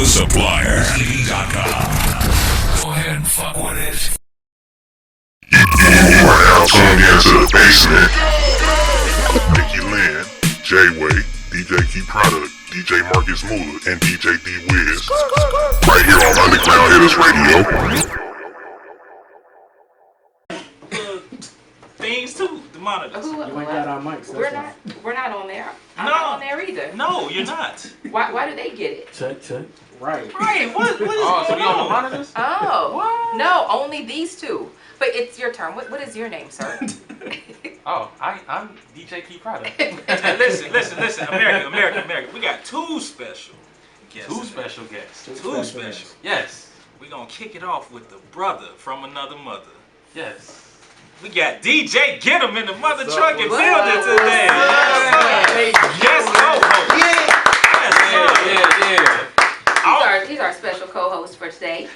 The Supplier. Go ahead and fuck with it. You are now tuned into the basement. Mickey Lynn, J-Way, DJ Key Product, DJ Marcus Moolah, and DJ D-Wiz. Right here on Underground Hittas Radio. Things too, the monitors. You ain't got our mics. We're not on there. I'm not on there either. No, you're not. Why do they get it? Check. Right. Right, what is so going we on the on? monitors? Oh. What? No, only these two. But it's your turn. What is your name, sir? I'm DJ Key Product. Hey, listen, America. We got two special guests. Two special guests. Two special. Yes. We're gonna kick it off with the brother from another mother. Yes. We got DJ Get 'em in the mother truck and What's building up? today. Yes, co-host. Yeah. He's our special co-host for today.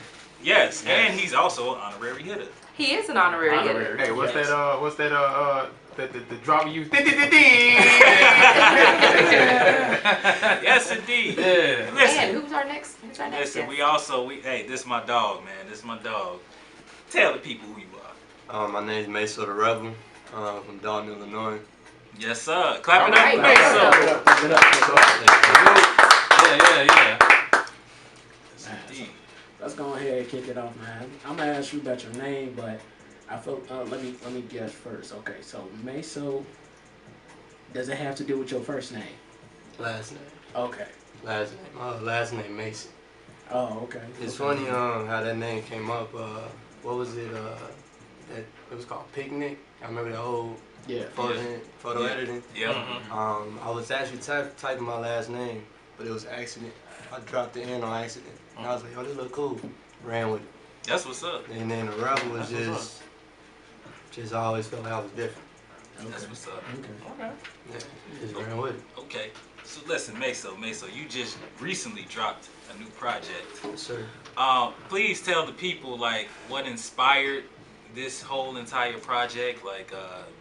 Yes, and he's also an honorary hitter. He is an honorary hitter. Hey, what's that? The drop you. Yes, indeed. Yeah. Listen, And who's our next? listen. guest? Hey, this is my dog, man. This is my dog. Tell the people who you are. My name is Maso the Rebel. From Dalton, Illinois. Yes, sir. Clap it All up right, for Maso. Yeah. Yes, indeed. Let's go ahead and kick it off, man. I'm gonna ask you about your name, but I feel let me guess first. Okay, so Maso, does it have to do with your first name? Last name. Okay. Last name. Last name Mason. Oh, okay. It's funny how that name came up. What was it? It was called Picnic. I remember the old photo editing. Yeah. I was actually typing my last name, but it was accident. I dropped the N on accident. And I was like, oh, this look cool. Ran with it. That's what's up. And then the Rebel was just I always felt like I was different. Okay. That's what's up. Okay. Yeah, just ran with it. Okay. So listen, Maso, you just recently dropped a new project. Yes, sir. Please tell the people like what inspired this whole entire project, like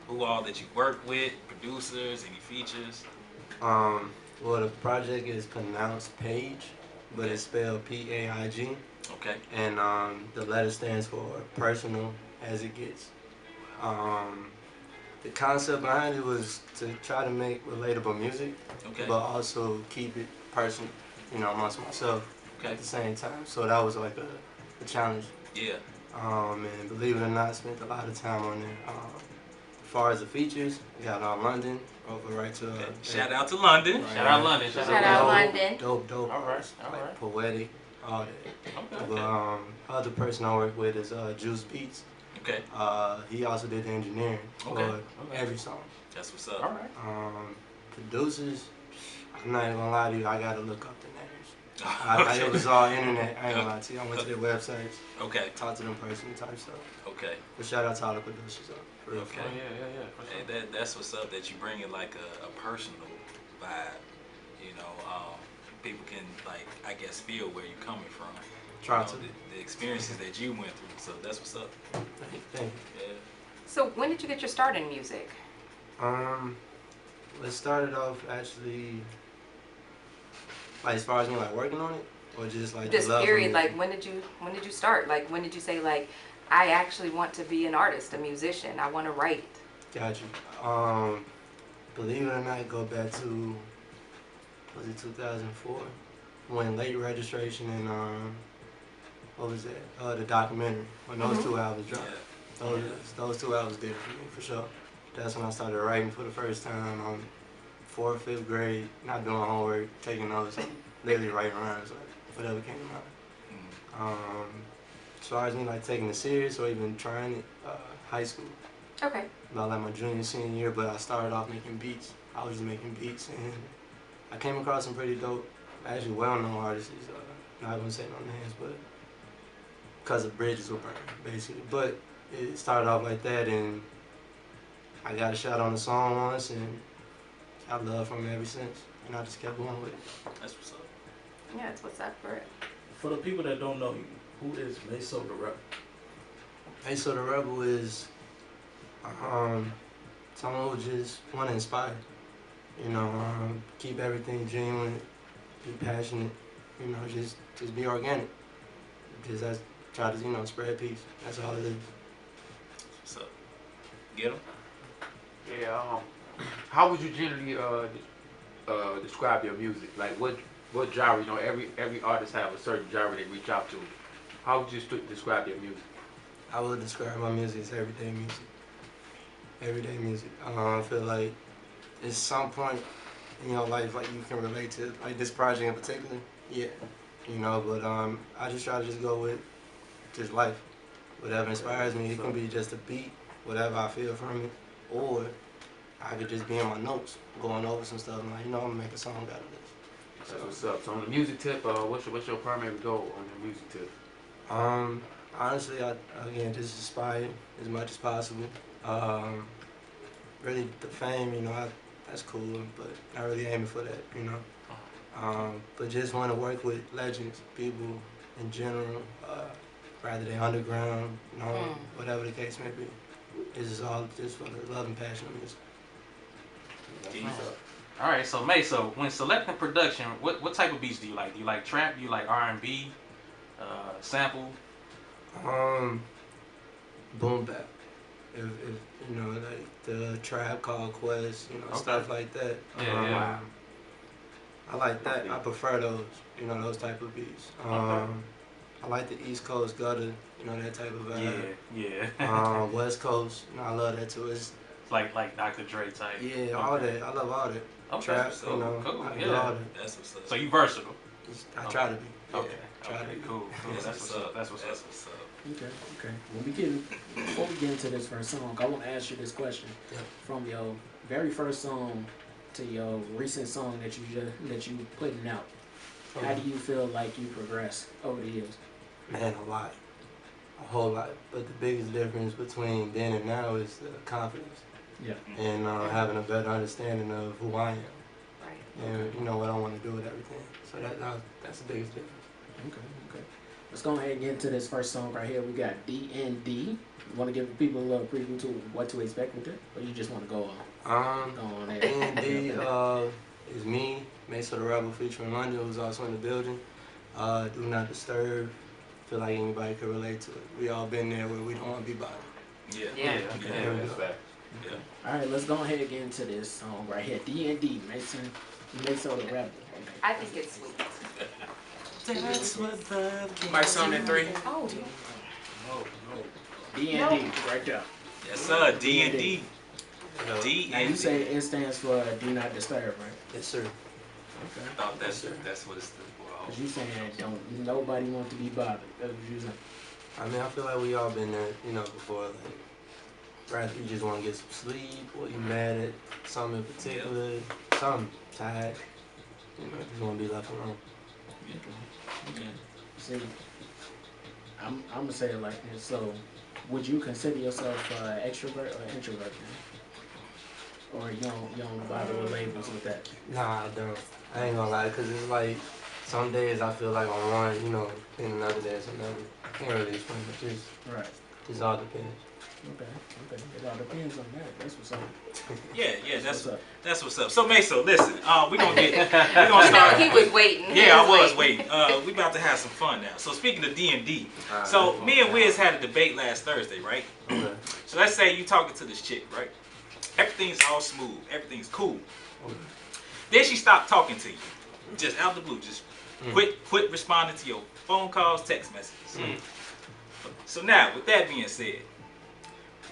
who all that you work with, producers, any features. Well, the project is pronounced Page, but it's spelled P-A-I-G. Okay. And the letter stands for personal as it gets. The concept behind it was to try to make relatable music, but also keep it personal, amongst myself at the same time. So that was like a challenge. Yeah. And believe it or not, I spent a lot of time on there. As far as the features, we got London, over right to Shout out to London. Right. Shout out London. Shout out London. Dope. All right. Like poetic, all that. Okay. But other person I work with is Juice Beats. Okay. He also did the engineering for every song. That's what's up. All right. Producers, I'm not even gonna lie to you, I gotta look up the names. It was all internet, I ain't gonna lie to you. I went to their websites, Okay. talked to them personally type stuff. Okay. But shout out to all the producers though. For real. Okay. Oh, yeah. For sure. Hey, that's what's up. That you bring in like a personal vibe. People can like I guess feel where you're coming from. Try to. The experiences that you went through. So that's what's up. Thank Yeah. So when did you get your start in music? you. It started off actually, like as far as me like working on it, or just like This the love of period, music? like when did you start? Like when did you say like I actually want to be an artist, a musician. I want to write. Got you. Believe it or not, go back to, was it 2004? When Late Registration and, what was that? The documentary. When those two albums dropped. Yeah. Those two albums did it for me, for sure. That's when I started writing for the first time. 4th, 5th grade, not doing homework, taking notes, literally writing rhymes, like whatever came out. As far as me like taking it serious or even trying it, high school. Okay. About like my junior, senior year, but I started off making beats. I was just making beats and I came across some pretty dope, actually well-known artists. Not gonna say no names, but because the bridges were burned, basically. But it started off like that and I got a shot on the song once and I love from it ever since. And I just kept going with it. That's what's up. Yeah, it's what's up for it. For the people that don't know you, who is Maso the Rebel? Maso the Rebel is someone who just want to inspire. Keep everything genuine, be passionate, you know, just be organic. Just try to, you know, spread peace. That's all it is. So, get him. Yeah. How would you generally describe your music? Like what genre? You know, every artist have a certain genre they reach out to. How would you describe your music? I would describe my music as everyday music. Everyday music. I feel like at some point in your life, like you can relate to like this project in particular. Yeah, you know. But I just try to just go with just life. Whatever inspires me, it can be just a beat, whatever I feel from it, or I could just be in my notes, going over some stuff. And like, you know, I'm gonna make a song out of this. That's what's up. So on the music tip, what's your primary goal on the music tip? Honestly, again, just inspired as much as possible. Really, the fame, you know, that's cool, but not really aiming for that, you know. But just want to work with legends, people in general, rather than underground, you know, whatever the case may be. It's just all just for the love and passion of music. All right, so Maso, when selecting production, what type of beats do you like? Do you like trap? Do you like R&B, sample? Boom bap. If you know, like the Tribe Called Quest, you know, stuff like that. Yeah. I like that. I prefer those, you know, those type of beats. I like the East Coast gutter, you know, that type of vibe. Yeah. West Coast, you know, I love that too. It's like Dr. Dre type. yeah, all that. I love all that. Okay, Trap, so you know, cool. I do Yeah. all that. That's what's up. So you versatile. I try to be. Yeah, Okay. try to be. Cool. That's what's up. That's what's up. That's what's up. Okay. Before we get into this first song, I want to ask you this question. Yeah. From your very first song to your recent song that you putting out, how do you feel like you progress over the years? Man, a whole lot. But the biggest difference between then and now is the confidence. Yeah. And having a better understanding of who I am Right. and you know what I want to do with everything. So that's the biggest difference. Okay. Let's go ahead and get into this first song right here. We got D&D. You want to give people a little preview to what to expect with it, or you just want to go on there? D&D is me, Maso the Rebel featuring London, who's also in the building. Do Not Disturb. Feel like anybody could relate to it. We all been there where we don't want to be bothered. Yeah. That's fact. Yeah. All right, let's go ahead and get into this song right here. D&D, Maso the Rebel. Okay. I think it's sweet. That's what love can My son in 3. Oh, D&D, right there. Yes, sir. D&D. Now you D&D. say it stands for Do Not Disturb, right? Yes, sir. Okay. Oh, that's what it's for. Cause you saying don't nobody want to be bothered. That's what you saying. I mean, I feel like we all been there, you know, before. Like, rather you just want to get some sleep, or you mad at something in particular, something tired. You know, just want to be left alone. Okay. See, I'm gonna say it like this. So, would you consider yourself extrovert or introvert? Then? Or you don't bother with labels with that? Nah, I don't. I ain't gonna lie, cause it's like some days I feel like I'm one, you know, and another day it's another. Can't really explain it. Right. Just all depends. Okay. It all depends on that. That's what's up. Yeah, What's up? that's what's up. So Maso, listen, we're gonna start. You know, he was waiting. Yeah, I was waiting. We about to have some fun now. So speaking of D&D, so me and Wiz had a debate last Thursday, right? Okay. So let's say you talking to this chick, right? Everything's all smooth, everything's cool. Okay. Then she stopped talking to you, just out the blue, just quit responding to your phone calls, text messages. So now, with that being said,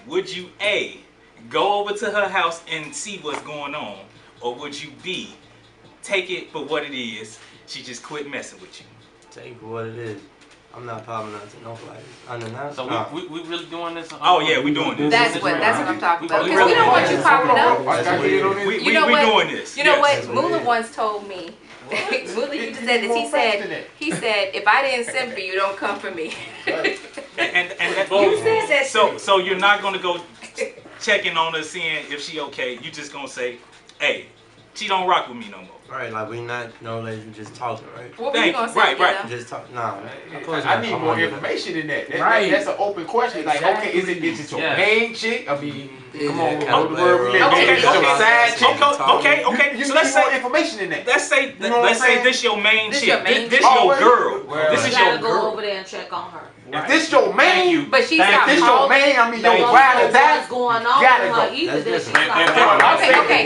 would you A, go over to her house and see what's going on, or would you B, take it for what it is, she just quit messing with you? Take it for what it is. I'm not popping out to nobody. Unannounced. So nah. we really doing this? Oh yeah, we doing this. That's what I'm talking about. We Because we don't want you popping up. That's weird. We You know what? doing this. You know yes. what? Mula once told me. Mula used to say this. He said, if I didn't send for you, don't come for me. And You said that. so you're not gonna go checking on her, seeing if she okay. You just gonna say, hey, she don't rock with me no more. Right, like we not no relation, just talking, right? What were you gonna say? Right. Just talk. Nah, I need more information in that. Right. That's an open question. Like, okay, is it your main chick? I mean, come on, we know the word we live. Okay, Is it your side chick? Okay. You So need let's more say, information in that. let's say this your main This chick. your main This chick. your girl. Well, This You is gotta your go girl. over there and check on her. If this your main, But she's if not this your calling. main, I mean, You your don't ride know or die, what's going on gotta with her go. either. That That's she's not different. calling. Okay.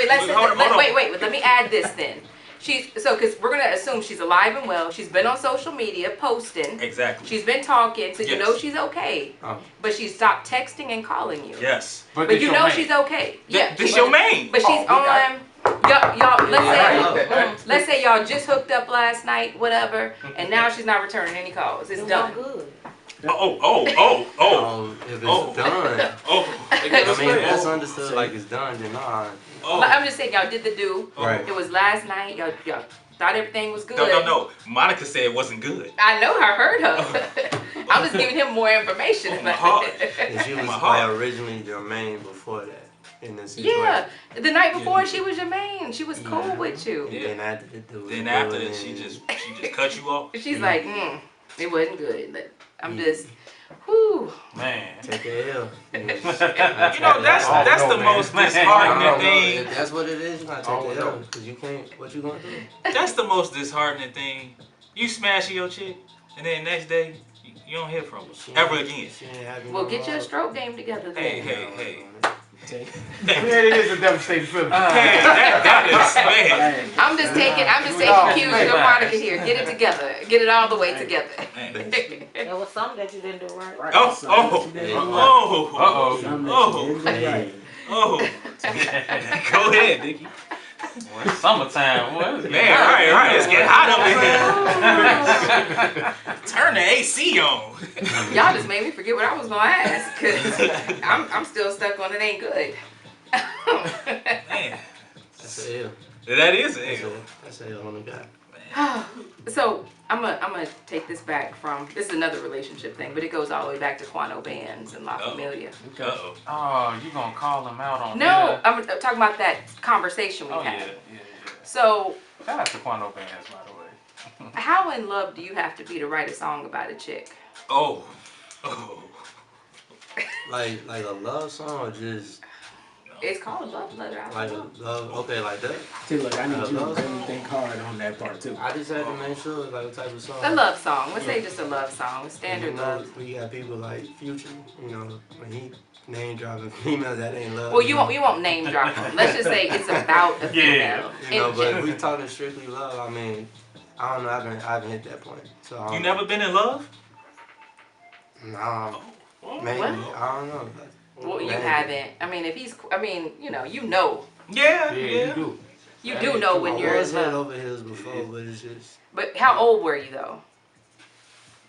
Let's let me add this then. Because we're gonna assume she's alive and well. She's been on social media posting. Exactly. She's been talking, so you Yes. know she's okay. But she stopped texting and calling you. Yes. But this you your know main. she's okay. Yeah. This your main. But she's on. Y'all. Yeah. Let's say y'all just hooked up last night, whatever, and now she's not returning any calls. It's It done. wasn't good. Oh. If it's Oh. done, Oh. I mean, if that's understood like it's done, then nah. But I'm just saying, y'all did the do. Right. It was last night. Y'all thought everything was good. No. Monica said it wasn't good. I know. I heard her. I'm just giving him more information. Oh, my heart. And she was My like heart. originally your main before that in this situation. Yeah. The night before, she was your main. She was cool with you. And then after it was Then after good, that, she and- just cut you off. She's like, it wasn't good. But I'm just, whew. Man. Take a L. You know, that's the most disheartening thing. If that's what it is, you gotta take the L. Because you can't, what you gonna do? That's the most disheartening thing. You smash your chick, and then next day, you don't hear from her ever again. She ain't happy Well, no get your more. stroke game together then. Hey. Yeah, it is a devastating feeling. Hey, that is, man. I'm just taking cues man. from Monica here. Get it together. Get it all the way together. There was something that you didn't do right. Oh. Go ahead, Dickie. Well, it's summertime. What is it? Man, right. It's getting hot up in here. Turn the AC on. Y'all just made me forget what I was gonna ask, cause I'm still stuck on it ain't good. Man, That's a L. that is it. That's a L on the guy. So I'm gonna take this back from, this is another relationship thing, but it goes all the way back to Quano Bands and La Familia. Uh-oh. Oh, you gonna call them out on No, that? I'm talking about that conversation we Oh, had. yeah. So Shout out to Quando Bands, by the way. how in love do you have to be to write a song about a chick? Oh. Like a love song or just It's called Love Letter. I like a don't know. love, okay, like that? See, look, I need you to really think hard on that part too. I just had to make sure, like, what type of song. A love song. Let's say just a love song. Standard You know, love. we got people like Future, you know, when he name dropping females, that ain't love. Well, we won't name drop them. Let's just say it's about a female. You know, In but general. if we talking strictly love, I mean, I don't know, I haven't hit that point. So I You don't never been in love? Nah, maybe, What? I don't know. Well, you Maybe. haven't. I mean, if he's, you know. Yeah. you do. You do know when I you're was in head love. over heels before, but it's just, But how old were you though?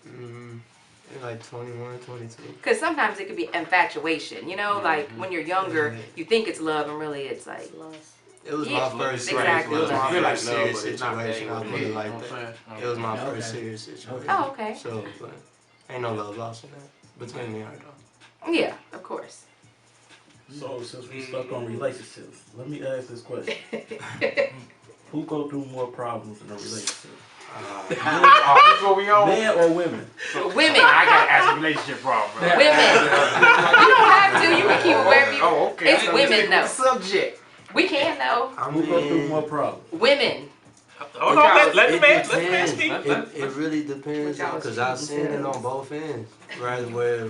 maybe like 21, 22. Because sometimes it could be infatuation. You know, like when you're younger, Yeah. you think it's love, and really it's like. It was Yeah, my first exactly. It was my Feel like first love, serious but it's not situation. that I'll put it good, like you know what I'm that. saying? It was my Okay. first serious situation. Oh, okay. So, but ain't no love lost in that between me and her though. Yeah, of course. So since we stuck on relationships, let me ask this question: Who go through more problems in a relationship, Oh, this what we on? men or women? Women. I gotta ask a relationship problem, bro. Women. You don't have to. You can keep it wherever you. Oh, okay. It's women though. Subject. We can though. I Who go through mean, more problems? Women. Hold on, let the it man depends. speak. It really depends What y'all because I've speaking seen it to? on both ends, rather where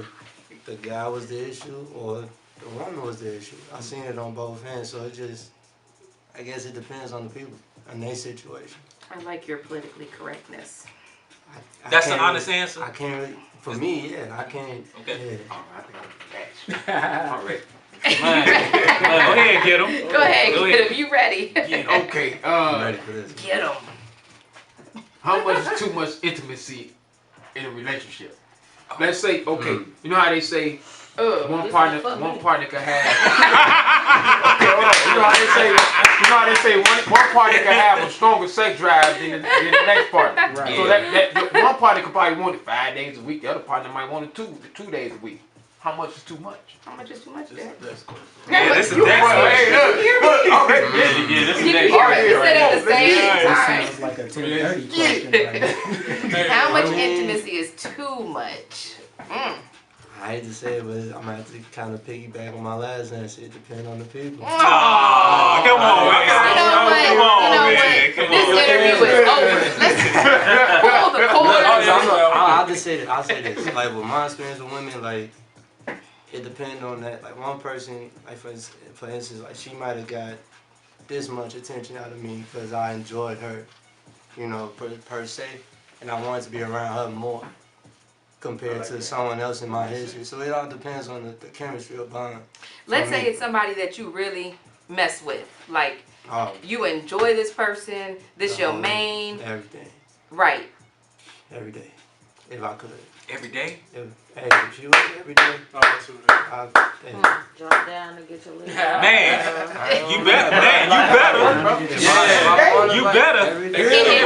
the guy was the issue or the woman was the issue. I've seen it on both ends, so it just, I guess it depends on the people and their situation. I like your politically correctness. I That's the can't honest really- answer? I can't really, for me, yeah, I can't. Okay. Yeah. Oh, I think I'm catch. All right. Go ahead, get him. Go ahead, Go get ahead. him. You ready? Okay. I'm ready for this. Get him. How much is too much intimacy in a relationship? Let's say, okay, you know how they say one This partner is for me. can have. Okay, hold on. You know how they say one partner can have a stronger sex drive than the next partner. Right. So that one partner could probably want it 5 days a week. The other partner might want it two days a week. How much is too much? How much is too much, Derek? Yeah, this is You next right. Hey, question. look, already Yeah, this is Did you next hear part. it? He said it the same That time. sounds like a 10:30 question. Right? How much I mean- intimacy is too much? I hate to say it, but I'm gonna have to kind of piggyback on my last answer. It depends on the people. Oh, come on, man. You know what? Come on, You know man. what? Come This on. interview is over. Let's pull the cord. I'll just say this. I'll say this. Like with my experience with women, like it depends on that. Like one person, like for instance, like she might have got this much attention out of me because I enjoyed her, you know, per se, and I wanted to be around her more compared to someone else in my history. So it all depends on the chemistry of bond. Let's say it's somebody that you really mess with. Like you enjoy this person, this your main. Everything. Right. Every day, if I could. Every day? If she was every day, Drop down and get your little. Man, you better. Yeah, you better.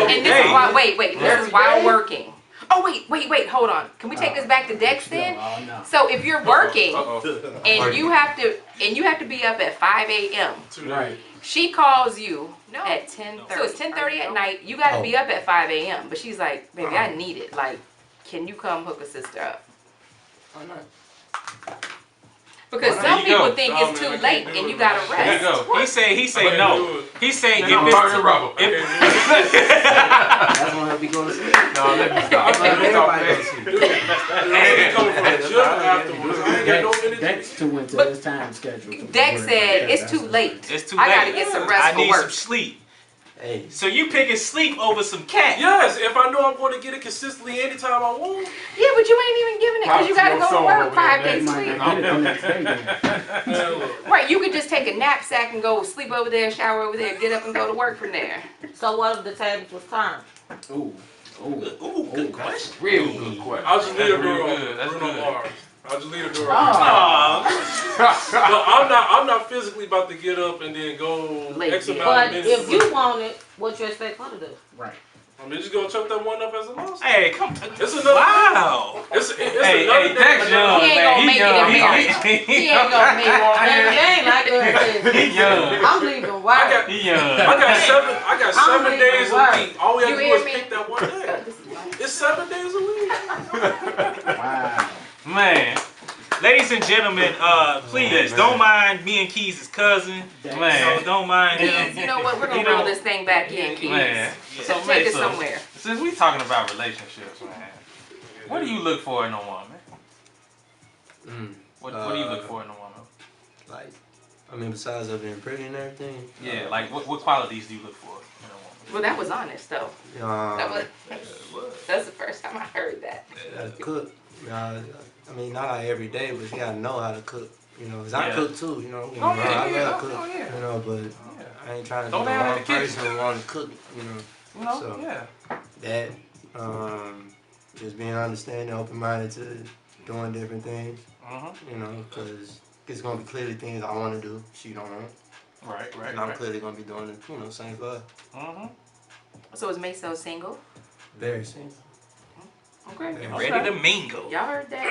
And this is why. Wait. This is while working. Oh wait. Hold on. Can we take this back to Dex then? So if you're working and you have to be up at 5 a.m. Right. She calls you at 10:30. So it's 10:30 at night. You got to be up at 5 a.m. But she's like, baby, I need it. Like, can you come hook a sister up? why not? Because some people think it's too late and you gotta There you rest. go. He say no. He say if it's That's gonna help me go to sleep. No, let me stop. Dex too into his time schedule. Dex said it's too late. It's too I late. gotta get some rest I for need work. some sleep. Hey. So you picking sleep over some cat? Yes, if I know I'm going to get it consistently anytime I want. Yeah, but you ain't even giving it because you gotta go to work 5 days a week. Right, you could just take a knapsack and go sleep over there, shower over there, get up and go to work from there. So what if the tables was turned? Ooh, good question. Real good question. I'll just leave a girl good. That's Bruno good. Mars. I'll just leave a girl. Aw. But I'm not physically about to get up and then go X amount of But minutes. if you want it, what you expect her to do? Right. I mean, just gonna chuck that one up as a loss. Hey, come on. It's another. Wow. It's Hey, another Dex young, He ain't man. gonna make it in marriage. He ain't gonna make it. Baby, they ain't like us. He young. I'm leaving work. He young. I got 7 leaving days a work. week. All we have You to do hear is me? pick that one day. It's 7 days a week. Wow. Man. Ladies and gentlemen, please don't mind me and Keys' cousin. Man. So don't mind Keys, him. you know what? We're gonna roll this thing back in, Keys. Man. So, Take it so, somewhere. since we talking about relationships, man, what do you look for in a woman? What do you look for in a woman? Like, I mean, besides her being pretty and everything. Yeah, like what qualities do you look for in a woman? Well, that was honest though. That's the first time I heard that. Gotta cook. I mean, not like every day, but you gotta know how to cook. You know, 'cause I cook too. You know, I love to cook. You know, but I ain't trying to be the one person who want to cook. You know, so that just being understanding, open-minded to doing different things. You know, because it's gonna be clearly things I want to do. She don't want. Right. And I'm clearly gonna be doing it. You know, same for her. So is Maso single? Very single. Okay. Ready to mingle. Y'all heard that?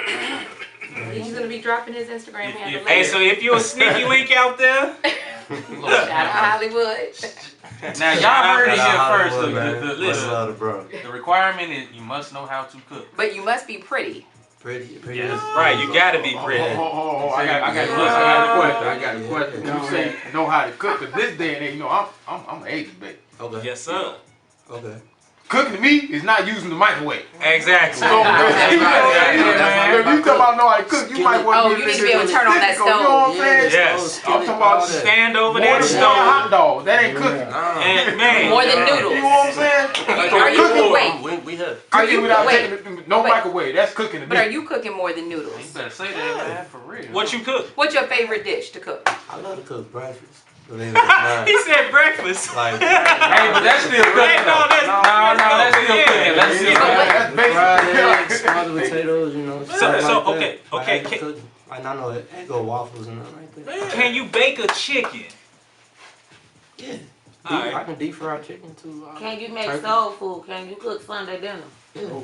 He's gonna be dropping his Instagram handle later. Hey, so if you're a sneaky link out there, shout out Hollywood. Now y'all heard it here first. Listen, the requirement is you must know how to cook. But you must be pretty. Pretty. Right, you gotta be pretty. I got a question. You say know how to cook, 'cause this day and age, you know, I'm an Asian baby. Okay. Yes, sir. Okay. Cooking to me is not using the microwave. Exactly. So, if you talk about know how to cook, you might want you need to be able to turn on that stove. You know what I'm saying? Yes. I'm talking about Stand over more there, than stove. hot dog. That ain't cooking. And man, More than noodles. You know what I'm saying? Are you wait? We have. Are you without wait? taking no microwave? That's cooking to me. But are you cooking more than You noodles? better say that, man, for real. what you cook? What's your favorite dish to cook? I love to cook breakfast. Believe it or not. He said breakfast. Like, Hey, but that's still cooking. Hey, no, that's still cooking. That's still That's fried basic. eggs, smothered potatoes, you know. So, stuff like okay, that. okay. Like, I know it. Eggo waffles and nothing like that. Can you bake a chicken? Yeah. Alright. I can deep fry chicken too. Can you make turkey. soul food? Can you cook Sunday dinner? Yeah.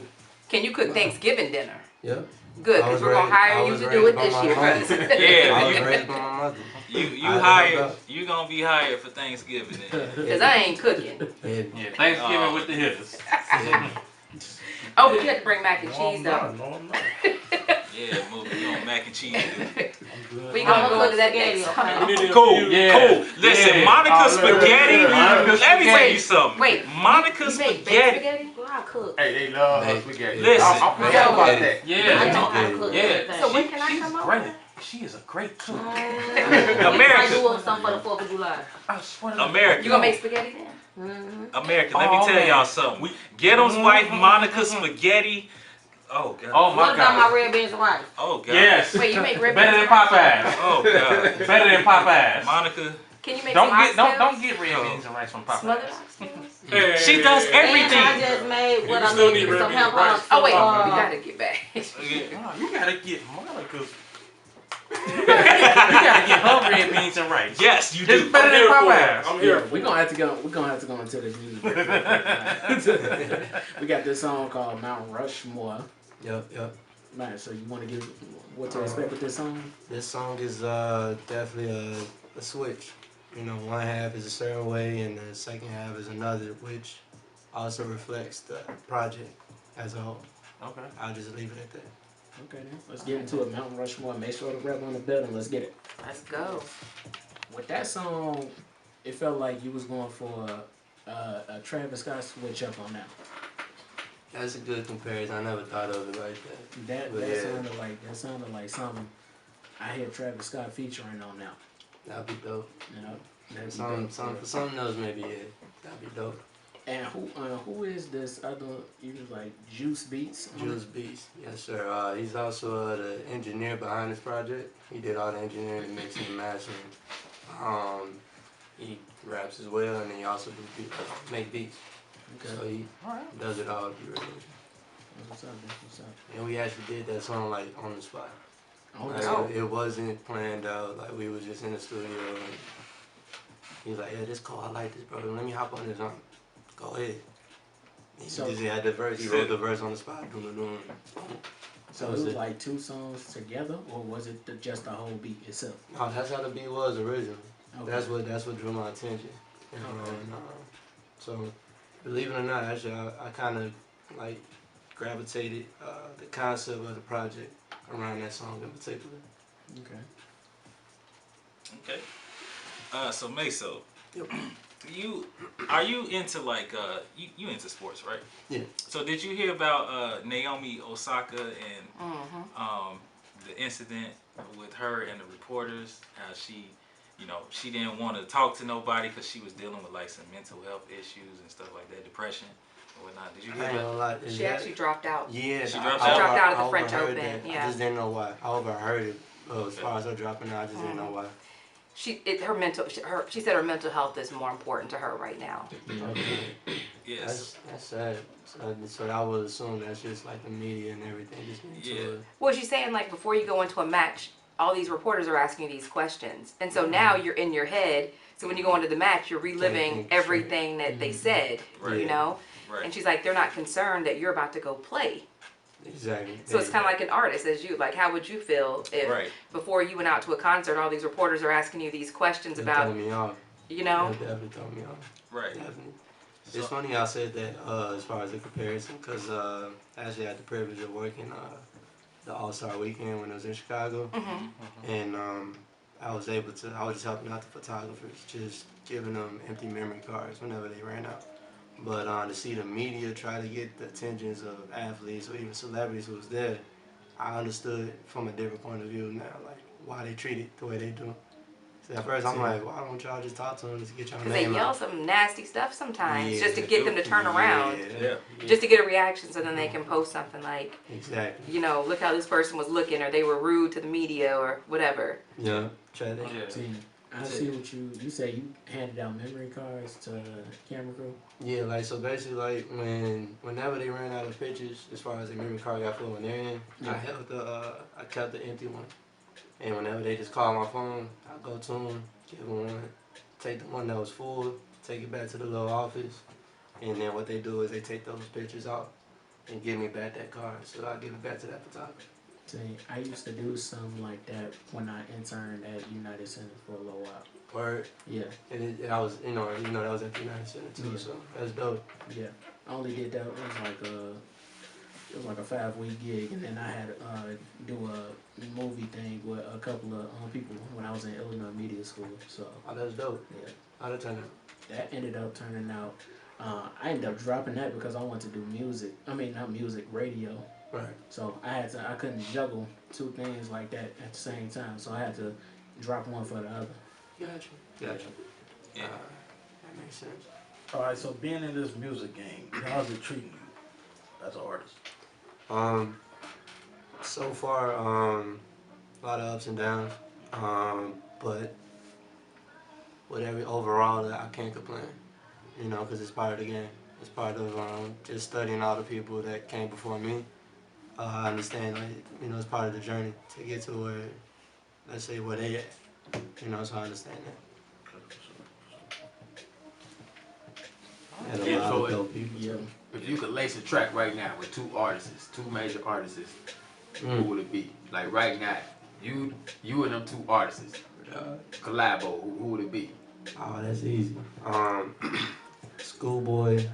Can you cook Thanksgiving dinner? Yeah. Good, because we're gonna hire you to do it this year. I was raised by my mother. You gonna be hired for Thanksgiving. Because I ain't cooking. Yeah, Thanksgiving with the Hittas. Oh, but you have to bring mac and cheese though. No, I'm not. Yeah, you on mac and cheese. We gonna go into that next time. Cool. Listen, Yeah. Monica Spaghetti. Monica Let me tell you something. Wait, Monica you make baked Spaghetti. spaghetti? Well, I cook. Hey, they love her spaghetti. Listen. I forgot about that. I Yeah. know how to cook Yeah. everything. So when can I She's come over? great. She is a great cook. America. I do something for the 4th of July. I swear to God. America. You gonna make spaghetti then? America, let me Oh, tell man. y'all something. Ghetto's wife, Monica Spaghetti. Oh, God. Oh my What about my God. red beans and rice? Oh, God. Yes. Wait, you make red Better beans than and rice? Popeyes. Oh, God. Better than Popeyes. Monica. Can you make Don't some get oxtails? don't get red beans and rice from Smothered Popeyes. oxtails? She does And I everything. just made what You I still made need red some beans and hemp rice. hocks. Oh wait, we gotta get back. Oh, you gotta get Monica's. You gotta get her red beans and rice. Yes, you It's do. better I'm than here for it. Popeyes. I'm here. We're gonna have to go. We're gonna have to go into this music. break. We got this song called Mount Rushmore. Yep. Man, so you want to give what to expect with this song? This song is definitely a switch. You know, one half is a certain way and the second half is another, which also reflects the project as a whole. Okay. I'll just leave it at that. Okay, then let's get into it. Mount Rushmore. Make sure to rep on the building. Let's get it. Let's go. With that song, it felt like you was going for a Travis Scott switch up on that. That's a good comparison. I never thought of it like that. That But that yeah. sounded like something I hear Travis Scott featuring on now. That'd be dope. You know, that'd be For something else, maybe, yeah. That'd be dope. And who is this other? You was like Juice Beats. Juice Beats, yes sir. He's also the engineer behind this project. He did all the engineering, the mixing, and mastering. He raps as well, and then he also make beats. Okay. So he does it all. What's up? What's up? And we actually did that song like on the spot. Oh, Like, it wasn't planned out. Like we was just in the studio. And he's like, "Yeah, this cool. I like this, bro. Let me hop on this song. Go ahead." He So- just had the verse. He wrote the verse on the spot. So it was like two songs together, or was it just the whole beat itself? No, that's how the beat was originally. Okay. That's what drew my attention. And, so, believe it or not, actually, I kind of like gravitated the concept of the project around that song in particular. Okay. So Maso, Yep. are you into like you into sports, right? Yeah. So did you hear about Naomi Osaka and the incident with her and the reporters? How she didn't want to talk to nobody because she was dealing with like some mental health issues and stuff like that, depression or whatnot. Did you hear I ain't that? gonna lie. She actually dropped out. Yeah, She I dropped out of the I French overheard Open, that. yeah. I just didn't know why. I overheard it as far as her dropping out. I just didn't know why. She said her mental health is more important to her right now. Yes. That's sad. So I would assume that's just like the media and everything. Just into it. Well, she's saying like before you go into a match, all these reporters are asking you these questions, and so now you're in your head. So when you go into the match, you're reliving everything that they said, Right. you know. Right. And she's like, they're not concerned that you're about to go play. Exactly. So it's kind of like an artist, as you like. How would you feel if before you went out to a concert, all these reporters are asking you these questions about, throwing me off. you know? It definitely throw me off. Right. Definitely. It's funny y'all said that as far as the comparison, because I actually had the privilege of working the All-Star Weekend when I was in Chicago, and I was just helping out the photographers, just giving them empty memory cards whenever they ran out. But to see the media try to get the attentions of athletes or even celebrities who was there, I understood from a different point of view now, like why they treat it the way they do. So at first I'm like, why don't y'all just talk to them, just get y'all name Because they yell out? some nasty stuff sometimes, Yeah, just to get them to turn around, Yeah. just to get a reaction, so then they can post something like, Exactly. you know, look how this person was looking, or they were rude to the media, or whatever. Yeah. Try that. Yeah. See, I see what you say. You handed out memory cards to the camera crew. Yeah, like so basically like whenever they ran out of pictures as far as the memory card got full on their end, I kept the empty one. And whenever they just call my phone, I go to them, give them one, take the one that was full, take it back to the little office, and then what they do is they take those pictures out and give me back that card. So I give it back to that photographer. See, I used to do something like that when I interned at United Center for a little while. Word. Yeah. And I was, that was at the United Center too, so that's dope. Yeah. I only did that. It was like a 5-week gig, and then I had do a movie thing with a couple of people when I was in Illinois Media School. So. Oh, that's dope. Yeah. How'd it turn out? That ended up turning out. I ended up dropping that because I wanted to do music. I mean, not music, radio. Right. So I couldn't juggle two things like that at the same time. So I had to drop one for the other. Gotcha. Yeah. That makes sense. All right, so being in this music game, how's it treating you as an artist? So far, a lot of ups and downs, but overall, I can't complain, because it's part of the game. It's part of just studying all the people that came before me. I understand, it's part of the journey to get to where, let's say, where they at, so I understand that. And a lot of dope people. Yeah. If you could lace a track right now with two major artists, who would it be? Like right now, you and them two artists, collabo, who would it be? Oh, that's easy. Schoolboy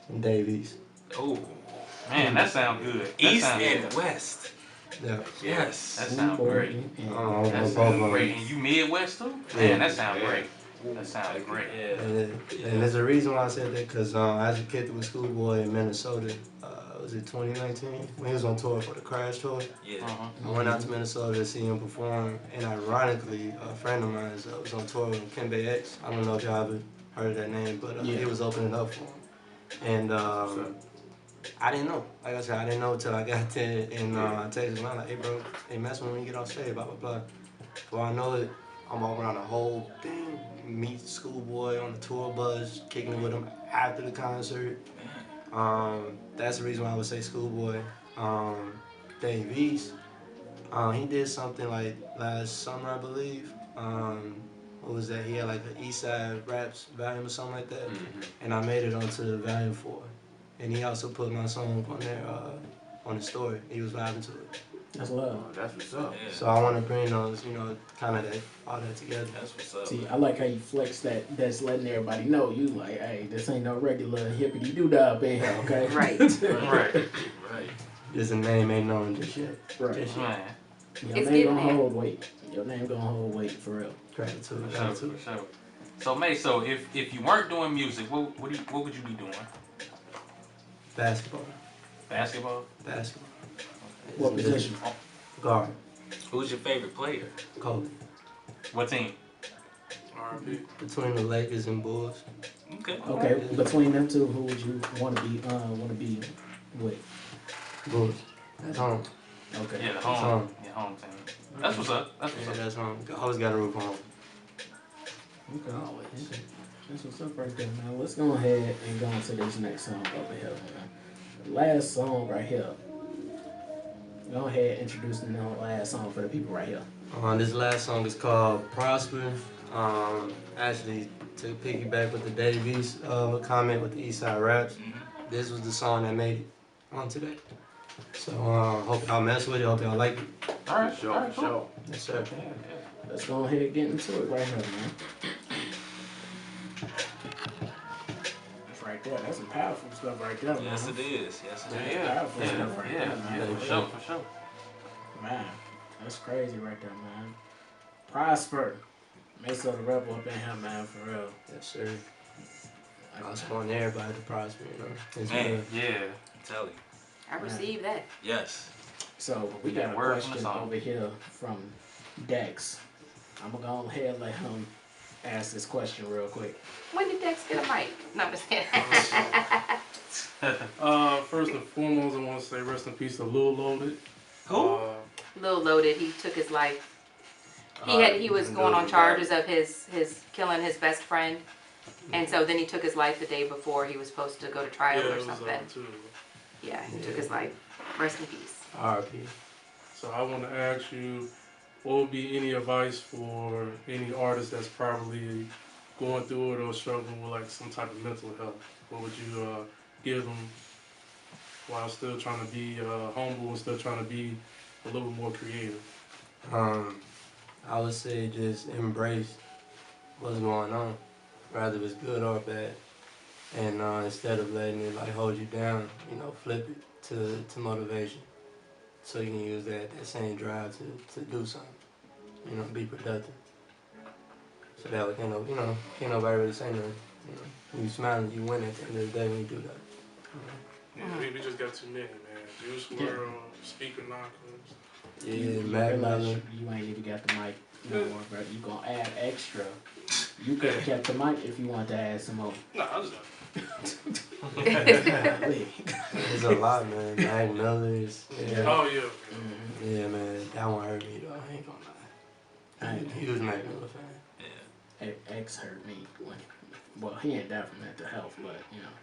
and Davies. Oh, man, that sounds good. East and West. Yeah. Yes. That sounds great. That both sounds great. And you Midwest too? Man, that sounds great. That sounds great. And there's a reason why I said that, because I actually kicked it with Schoolboy in Minnesota. Was it 2019? When he was on tour for the Crash Tour. Yeah. I went out to Minnesota to see him perform, and ironically, a friend of mine was on tour with Kembe X. I don't know if y'all ever heard of that name, but he was opening up for him. And I didn't know. Like I said, I didn't know until I got there, and I texted him, I'm like, hey bro, hey, mess with me when you get off stage, blah, blah, blah. Before I know it, I'm all around the whole thing, meet Schoolboy on the tour bus, kicking it with him after the concert. That's the reason why I would say Schoolboy. Davies, he did something like last summer, I believe. What was that? He had like an East Side Raps volume or something like that. And I made it onto the volume 4. And he also put my song on there, on the story. He was vibing to it. That's love. Oh, that's what's up. Yeah. So I want to bring those, kind of all that together. That's what's up. See, I like how you flex that. That's letting everybody know you like, hey, this ain't no regular hippity doo dah up in here, okay? Right. Right. Just a name ain't known just yet. Right. Just yet. Man, Your It's name getting gonna there. hold weight. Your name gonna hold weight for real. Gratitude. for sure, Gratitude. for sure. So, Maso, if you weren't doing music, what would you be doing? Basketball. Basketball? Basketball. What position? Guard. Who's your favorite player? Kobe. What team? R&B. Between the Lakers and Bulls. Okay. Okay, between them two, who would you want to be with? Bulls. That's home. Okay. Yeah, the That's home. home. Yeah, home team. That's what's up. That's what's Yeah, up. that's home. Always got a roof home. Okay. Okay. That's what's up right there, man. Let's go ahead and go into this next song over here, man. The last song right here. Go ahead and introduce the last song for the people right here. This last song is called Prosper. Actually, to piggyback with the Davies comment with the Eastside Raps, this was the song that made it on today. So hope y'all mess with it. Hope y'all like it. All right, Sure, all right, cool. sure. Yes, sir. Let's go ahead and get into it right here, man. That's right there. That's some powerful stuff right there, man. Yes, it is. Yes, it is. Yeah, Powerful stuff right there, man. for sure, for sure. Man, that's crazy right there, man. Prosper. Maso the rebel up in here, man, for real. Yes, sir. I was wanting everybody to prosper, It's Man. good. Yeah. I'm telling you. I received that. Yes. So we get got a word from the question song. over here from Dex. I'm gonna go ahead and let him ask this question real quick. When did Dex get a mic? No, I'm just kidding. First and foremost, I want to say rest in peace to Lil Loaded. Who? Lil Loaded, he took his life. He was going on charges of his killing his best friend. And so then he took his life the day before he was supposed to go to trial Yeah, or it was something. too. Yeah, he took his life. Rest in peace. R.I.P. So I want to ask you, what would be any advice for any artist that's probably going through it or struggling with like some type of mental health? What would you give them while still trying to be humble and still trying to be a little bit more creative? I would say just embrace what's going on, whether it's good or bad. And instead of letting it like hold you down, you know, flip it to motivation. So you can use that same drive to do something. You know, be productive. So that way, can't nobody really say nothing. You know, you smiling, you win at the end of the day when you do that. Yeah, I mean, we just got too many, man. Juice WRLD, Speaker Knockers. Yeah, Mac Miller. You ain't even got the mic no more, bro. You gonna add extra. You could have kept the mic if you want to add some more. No, I was There's a lot, man. Mac Miller's. Yeah. Oh, yeah. Mm-hmm. Yeah, man. That one hurt me, though. I ain't gonna lie. I'm a huge Mac Miller fan. Yeah. X hurt me when, well, he ain't died from mental health, but, you know.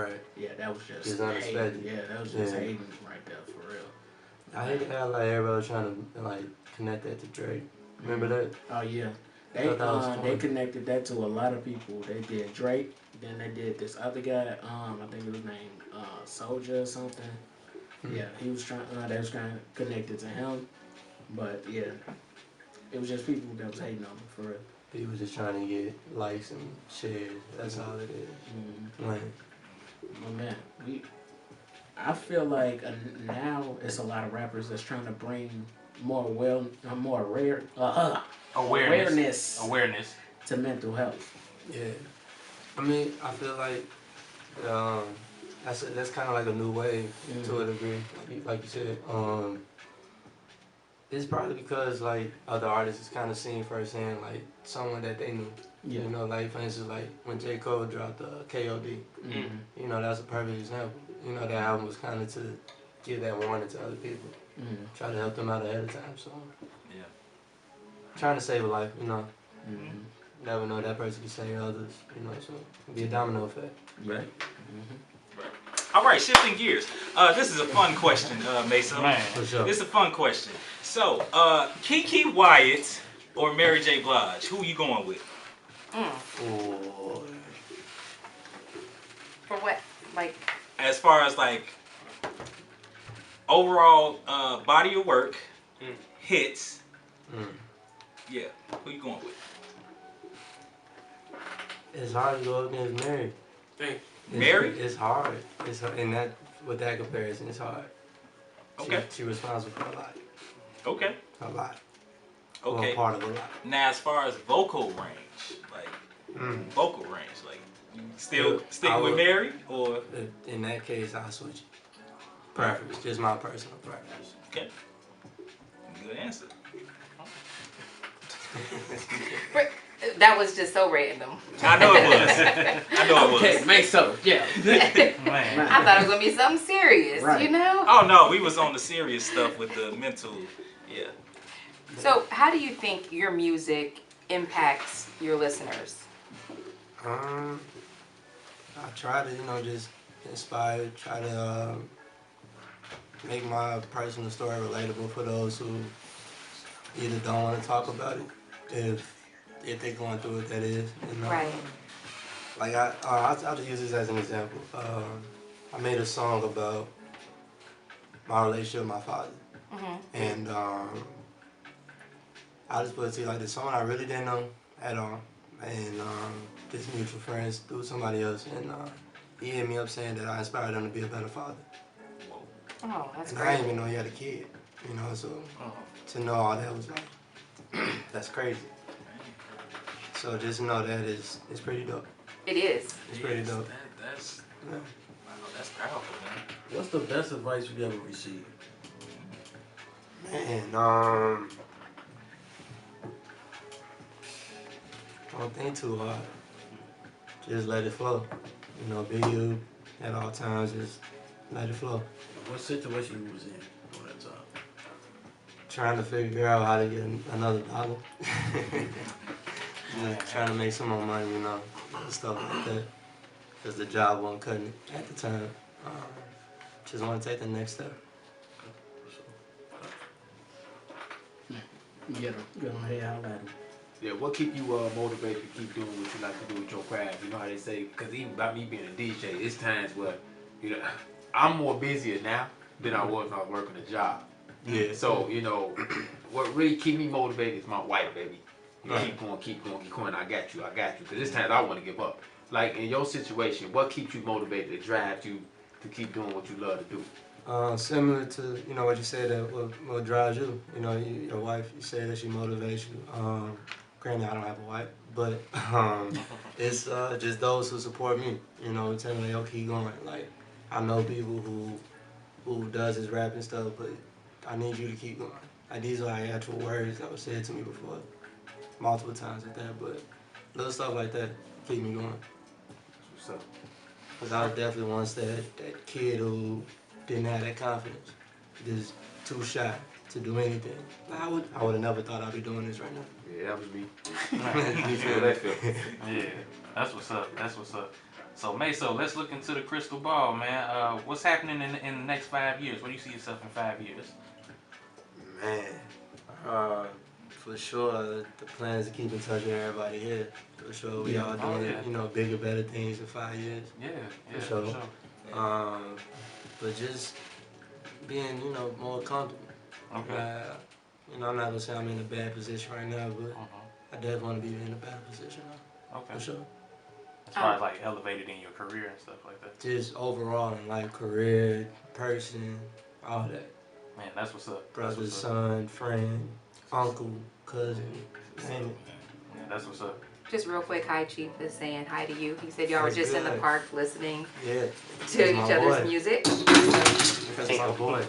Right. Yeah, that was just It's unexpected. hating. Yeah, that was just hating right there, for real. I hate how like everybody was trying to like connect that to Drake. Remember that? Oh, yeah. They connected that to a lot of people. They did Drake, then they did this other guy, I think it was named Soldier or something. Yeah, he was trying, they was trying to connect it to him. But yeah, it was just people that was hating on him, for real. He was just trying to get likes and shares. That's all it is. Like, well, man, I feel like now it's a lot of rappers that's trying to bring more awareness to mental health. Yeah, I mean, I feel like that's kind of like a new wave to a degree. Like you said, it's probably because like other artists is kind of seen firsthand, like someone that they knew. Yeah. You know, like for instance, like when J. Cole dropped K.O.D. You know, that's a perfect example. You know, that album was kind of to give that warning to other people, try to help them out ahead of time. So, yeah, trying to save a life. You know, never know that person can save others. You know, so it'd be a domino effect. Right. All right, shifting gears. This is a fun question, Maso. For sure. This is a fun question. So, Keke Wyatt or Mary J. Blige, who you going with? For what? Like? As far as like overall body of work, hits. Yeah, who you going with? It's hard to go against Mary. Mary? It's hard. It's in that with that comparison, it's hard. Okay. She responsible for a lot. Okay. A lot. Okay. Well, part of a lot. Now, as far as vocal range, like vocal range, like you still stick with Mary, or in that case, I'll switch. Preference, just my personal preference. Okay. Good answer. That was just so random. I know it was. I know it was. Okay, Maso, yeah. I thought it was gonna be something serious, you know? Oh no, we was on the serious stuff with the mental, yeah. So, how do you think your music impacts your listeners? I try to, just inspire, try to make my personal story relatable for those who either don't want to talk about it, if they're going through it, that is. Right. Like, I'll just use this as an example. I made a song about my relationship with my father. And I just put it to you like the song I really didn't know at all. And this mutual friends through somebody else. And he hit me up saying that I inspired him to be a better father. Oh, that's and great. I didn't even know he had a kid, so to know all that was like, that's crazy. So just know that it's pretty dope. It is. It's pretty dope. That's powerful, man. What's the best advice you ever received? Man, don't think too hard. Just let it flow. Be you at all times. Just let it flow. What situation you was in during that time? Trying to figure out how to get another dollar. Just trying to make some more money, stuff like that. Because the job wasn't cutting it at the time. Just want to take the next step. Get on ahead, holla at him. Yeah, what keep you motivated to keep doing what you like to do with your craft? You know how they say, because even about me being a DJ, it's times where, I'm more busier now than I was when I was working a job. Yeah. So, you know, what really keep me motivated is my wife, baby. Right. Keep going. I got you. Because this time I want to give up. Like, in your situation, what keeps you motivated to drive you to keep doing what you love to do? Similar to, what you said, that what drives you. Your wife, you say that she motivates you. Granted, I don't have a wife, but it's just those who support me. Tell me, like, yo, keep going. Like, I know people who does this rap and stuff, but I need you to keep going. Like, these are like actual words that were said to me before, multiple times like that, but little stuff like that keep me going. What's up? Because I was definitely once that kid who didn't have that confidence, just too shy to do anything. Like, I would have never thought I'd be doing this right now. Yeah, that was me. You feel that feel? Yeah, that's what's up. So, Maso, let's look into the crystal ball, man. What's happening in the next 5 years? Where do you see yourself in 5 years? Man, for sure, the plan is to keep in touch with everybody here. For sure, we all doing bigger, better things in 5 years. Yeah, for sure. But just being, more comfortable. Okay. I'm not gonna say I'm in a bad position right now, but I definitely want to be in a better position now. Okay. For sure. As far as like elevated in your career and stuff like that. Just overall in life, career, person, all that. Man, that's what's up. Brother, son, friend, uncle, cousin, name it. Yeah, that's what's up. Just real quick, Hi Chief is saying hi to you. He said y'all were That's just in the good. park listening Yeah. to each other's music. That's my boy.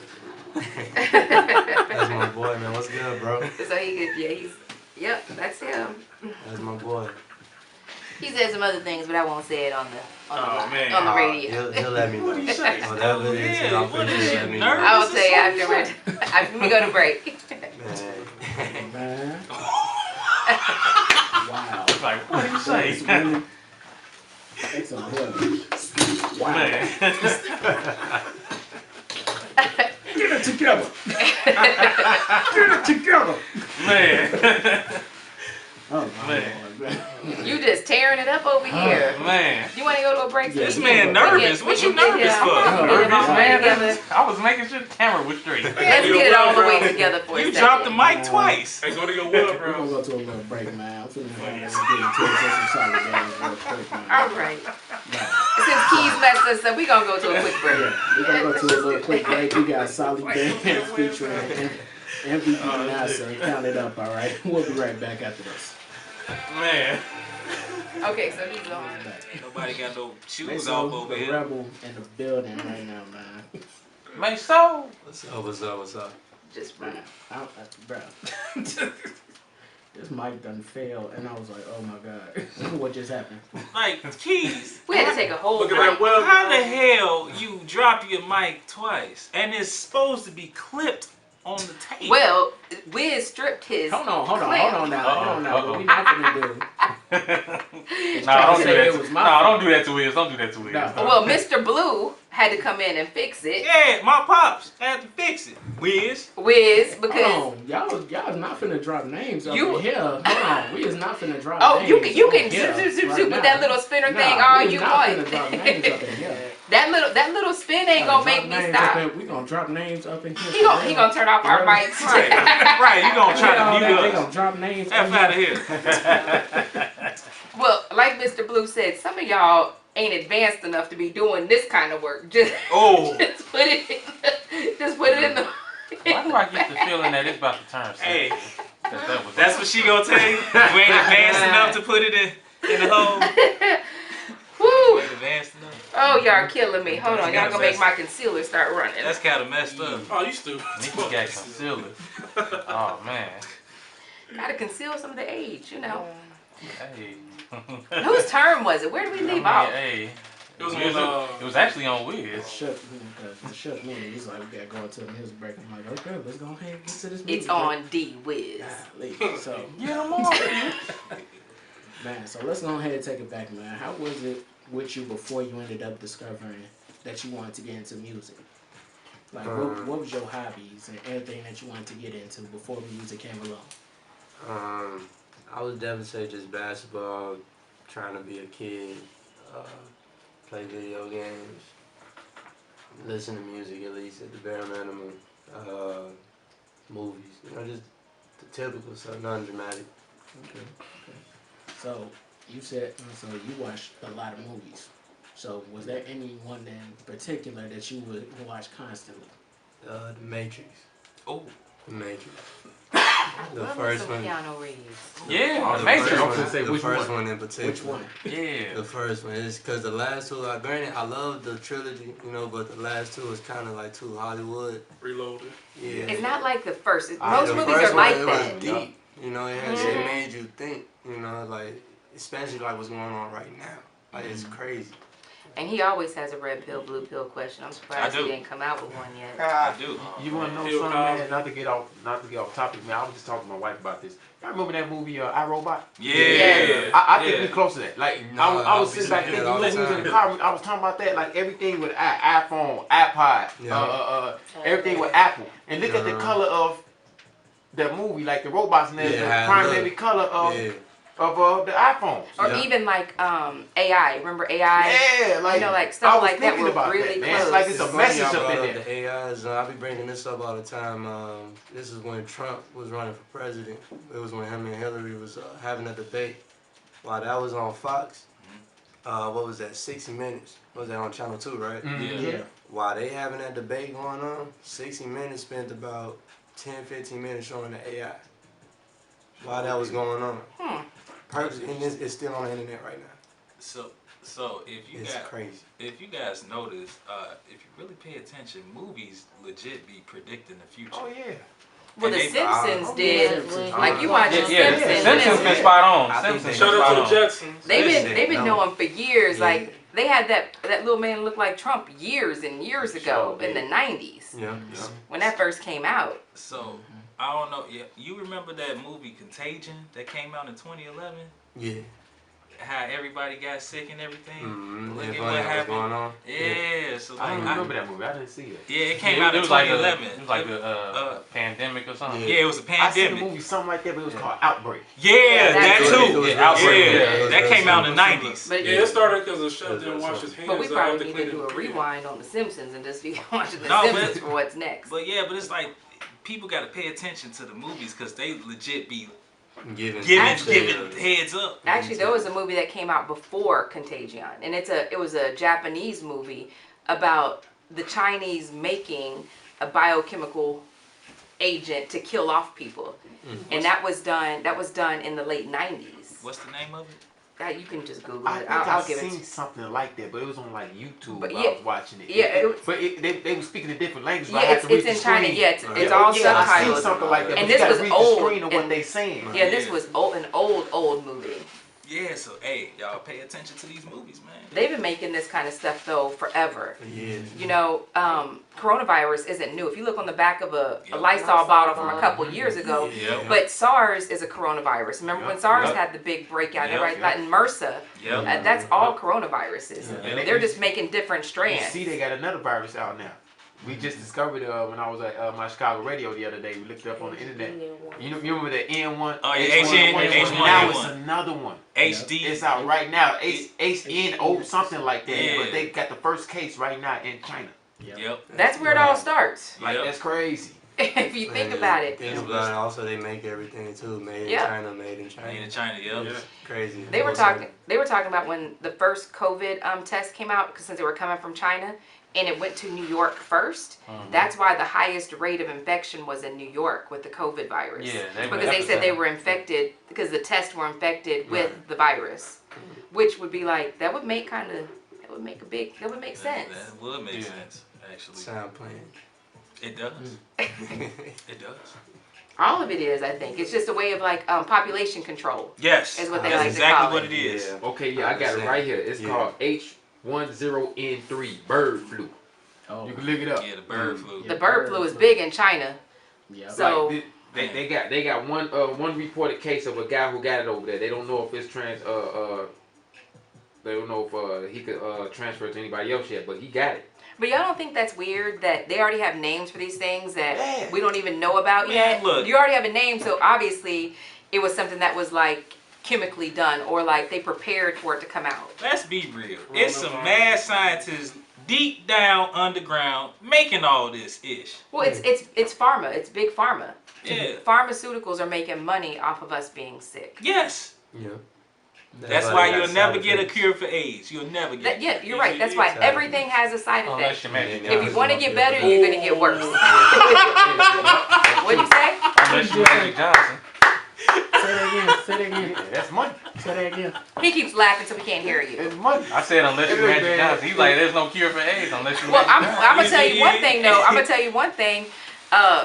That's my boy, man. What's good, bro? So yep, that's him. That's my boy. He said some other things, but I won't say it on the man. radio. He'll let me know. What did he say? Whatever it is, Yeah, I'm what pretty is sure it, let me nervous? know. I will say afterwards. After we go to break. Man. Wow. Like, what did he say? That's a boy. Wow. Man. Get it together. Get it together. Man. Oh, Man. You just tearing it up over here. Man. You want to go to a break? This man nervous. What you nervous for? Nervous, man. I was making sure the camera was straight. Let's get it all the way together for a second. You dropped the mic twice. Hey, go to your wood, We're bro. gonna go to a little break, man. I'm feeling like let's get into some solid games real quick, man. All right. Since Keys messed us up, we gonna go to a quick break. Yeah, we're gonna go to a little quick break. We got solid games featuring MVP Maso. Count it up, all right? We'll be right back after this. Man. Okay, so he's on. Ain't nobody got no shoes Maso, off over the here. rebel in the building right now, man. Maso. What's up? Just Man, bro. This mic done failed, and I was like, oh my god, what just happened? Like, Keys. We had to take a whole Look at break. that web. How the hell you drop your mic twice and it's supposed to be clipped on the table? Well, Wiz stripped his. Hold on now. What we not gonna do? Nah, don't do Say it that. was my Nah, fault. don't do that to Wiz. Don't do that to Wiz. No. Well, Mr. Blue had to come in and fix it. Yeah, my pops had to fix it. Wiz. Wiz, because. Hold on, y'all not finna drop names up You- in here. Hold on, we is not finna drop Oh, names. you can up here zoop right with now. that little spinner Nah, thing all we is you not want. finna drop names up in here. That little spin ain't gonna make me stop. We gonna drop names up in here. He gonna turn off our mics. Right. Right, you gonna try to They mute us. gonna drop names. F up out of here. here. Well, like Mr. Blue said, some of y'all ain't advanced enough to be doing this kind of work. Just Oh. just put it in the. Why do I get the feeling that it's about to turn? Hey, That was that's what she gonna tell you? You ain't advanced enough to put it in the hole? Woo! You ain't advanced enough? Oh, y'all killing me. Hold on, y'all gonna make my concealer start running. That's kind of messed up. Oh, you stupid. Nikki got concealer. Oh man. Gotta conceal some of the age, you know. Hey. Whose turn was it? Where did we leave off? Hey. It was Wiz, on, it was actually on Wiz. Shook me. He's like, we gotta go into the music break. I'm like, okay, let's go ahead and get to this music It's on D Wiz. break. So, Get him on. man, so let's go ahead and take it back, man. How was it with you before you ended up discovering that you wanted to get into music? Like, what was your hobbies and everything that you wanted to get into before music came along? I would definitely say just basketball, trying to be a kid, play video games, listen to music at least at the bare minimum. movies. You know, just the typical stuff, nothing dramatic. Okay. So you said so you watched a lot of movies. So was there any one in particular that you would watch constantly? The Matrix. Oh, The Matrix. The What was first the one. Keanu Reeves? Yeah, The Matrix. first one in particular. Which one? Yeah. The first one is because the last two, granted, I love the trilogy, you know, but the last two is kind of like too Hollywood. Reloaded. Yeah. It's not like the first. The Most movies first are one, like it that. was deep, you know, it made you think, you know, like, especially like what's going on right now. Like, it's crazy. And he always has a red pill, blue pill question. I'm surprised I do. he didn't come out with one yet. I do. You want to know Bill something, Cosby. man? Not to get off topic, man. I was just talking to my wife about this. Y'all remember that movie, I, Robot? Yeah. I think we close to that. Like, No, I was I sitting be back saying there, that all we the was in the time. car, I was talking about that, like everything with iPhone, iPod, everything with Apple. And look at the color of the movie, like the robots and the primary color of the iPhones. Or even like AI. Remember AI? Yeah, like, you know, like stuff like that thinking were about really that, man. close. Like it's a Funny message y'all up brought in up there. the AIs. I be bringing this up all the time. This is when Trump was running for president. It was when him and Hillary was having a debate. While that was on Fox, what was that? 60 Minutes. Was that on Channel 2, right? Yeah. While they having that debate going on, 60 Minutes spent about 10-15 minutes showing the AI. While that was going on. Purposely, and it's still on the internet right now. So if you It's crazy. if you guys notice, if you really pay attention, movies legit be predicting the future. Oh yeah. Well, And The they- Simpsons did. Yeah. Like you watch The Yeah, Simpsons. The Simpsons been spot on. I think Simpsons they- Shout been out spot to the on. Jetsons. They've been knowing for years. Yeah. Like they had that little man look like Trump years and years ago in the 90s Yeah. when that first came out. So I don't know. Yeah, you remember that movie Contagion that came out in 2011? Yeah. How everybody got sick and everything. Mm-hmm. Look And at funny what how what's happened. going on. Yeah. So I like, don't remember that movie. I didn't see it. yeah, it came Yeah, out it in was like 2011. it was like a pandemic or something. Yeah, it was a I seen pandemic. a movie, something like that, but it was called Outbreak. Yeah, that that too. too. Yeah, Outbreak. Yeah, that came out in the 90s. But Yeah, it started because the chef didn't wash his hands. But we so I had probably to need to clean do a it. rewind on The Simpsons and just be watching The No, but- Simpsons for what's next. But yeah, but it's like people got to pay attention to the movies because they legit be Giving heads up. Actually, there was a movie that came out before Contagion, and it was a Japanese movie about the Chinese making a biochemical agent to kill off people, and that was done in the late 90s. What's the name of it? You can just Google I it. think I'll I've give it. seen something like that, but it was on like YouTube. But I yeah, was watching it. yeah, but they were speaking a different language. So I Yeah, had to read it's the in China. screen. Yeah, it's Yeah, all I seen subtitled. something like that. And but this you gotta was read old, the screen of what and- they saying. Yeah, this was an old movie. Yeah, so hey, y'all pay attention to these movies, man. They've been making this kind of stuff though forever. Yeah. You know, coronavirus isn't new. If you look on the back of a Yep. Lysol bottle from a couple years ago, Yep. but SARS is a coronavirus. Remember when Yep. SARS Yep. had the big breakout? Yep. Everybody thought in MRSA. Yep. That's all coronaviruses. Yeah. They're just making different You strands. see, they got another virus out now. We just discovered when I was at my Chicago radio the other day. We looked it up on the internet. You remember the N1? Oh, yeah, H1N1. Now it's H1N1. another one. HD. It's out right now. HNO something like that. Yeah. But they got the first case right now in China. Yep. That's where it all starts. Like Yep. that's crazy. If you think about it. Think about it. Also, they make everything too. Made Yeah. in China. Made in China. Made in China, yep. Crazy. They were talking about when the first COVID test came out, because since they were coming from China, and it went to New York first. That's why the highest rate of infection was in New York with the COVID virus. Yeah, because they said they were infected because the tests were infected with the virus, which would be like that would make sense. That would make sense, actually. Sound plan. It does. It does. All of it is, I think. It's just a way of like population control. Yes. Is what they That's like exactly to call what it. it is. Yeah. Okay, yeah, I got it right here. It's called H10N3 bird flu. Oh. You can look it up. Yeah, the bird flu. The bird flu is big in China. Yeah. So Like, they got one reported case of a guy who got it over there. They don't know if it's they don't know if he could transfer it to anybody else yet, but he got it. But y'all don't think that's weird that they already have names for these things that Yeah. we don't even know about Man, yet? look. You already have a name, so obviously it was something that was like chemically done or like they prepared for it to come out. Let's be real. It's some mad scientists deep down underground making all this ish. Well, it's pharma. It's big pharma. Yeah. Pharmaceuticals are making money off of us being sick. Yes. Yeah. That's why you'll never get a cure for AIDS. You'll never get. Yeah, you're right. That's why everything has a side effect. Magic If you want to get better, you're gonna get worse. What'd you say? Unless you Magic Johnson. Say that again. Say that again. That's money. Say that again. He keeps laughing so we can't hear you. It's money. I said unless you Magic Johnson. He's like, there's no cure for AIDS unless you. Well, Magic I'm gonna tell you one thing though. I'm gonna tell you one thing.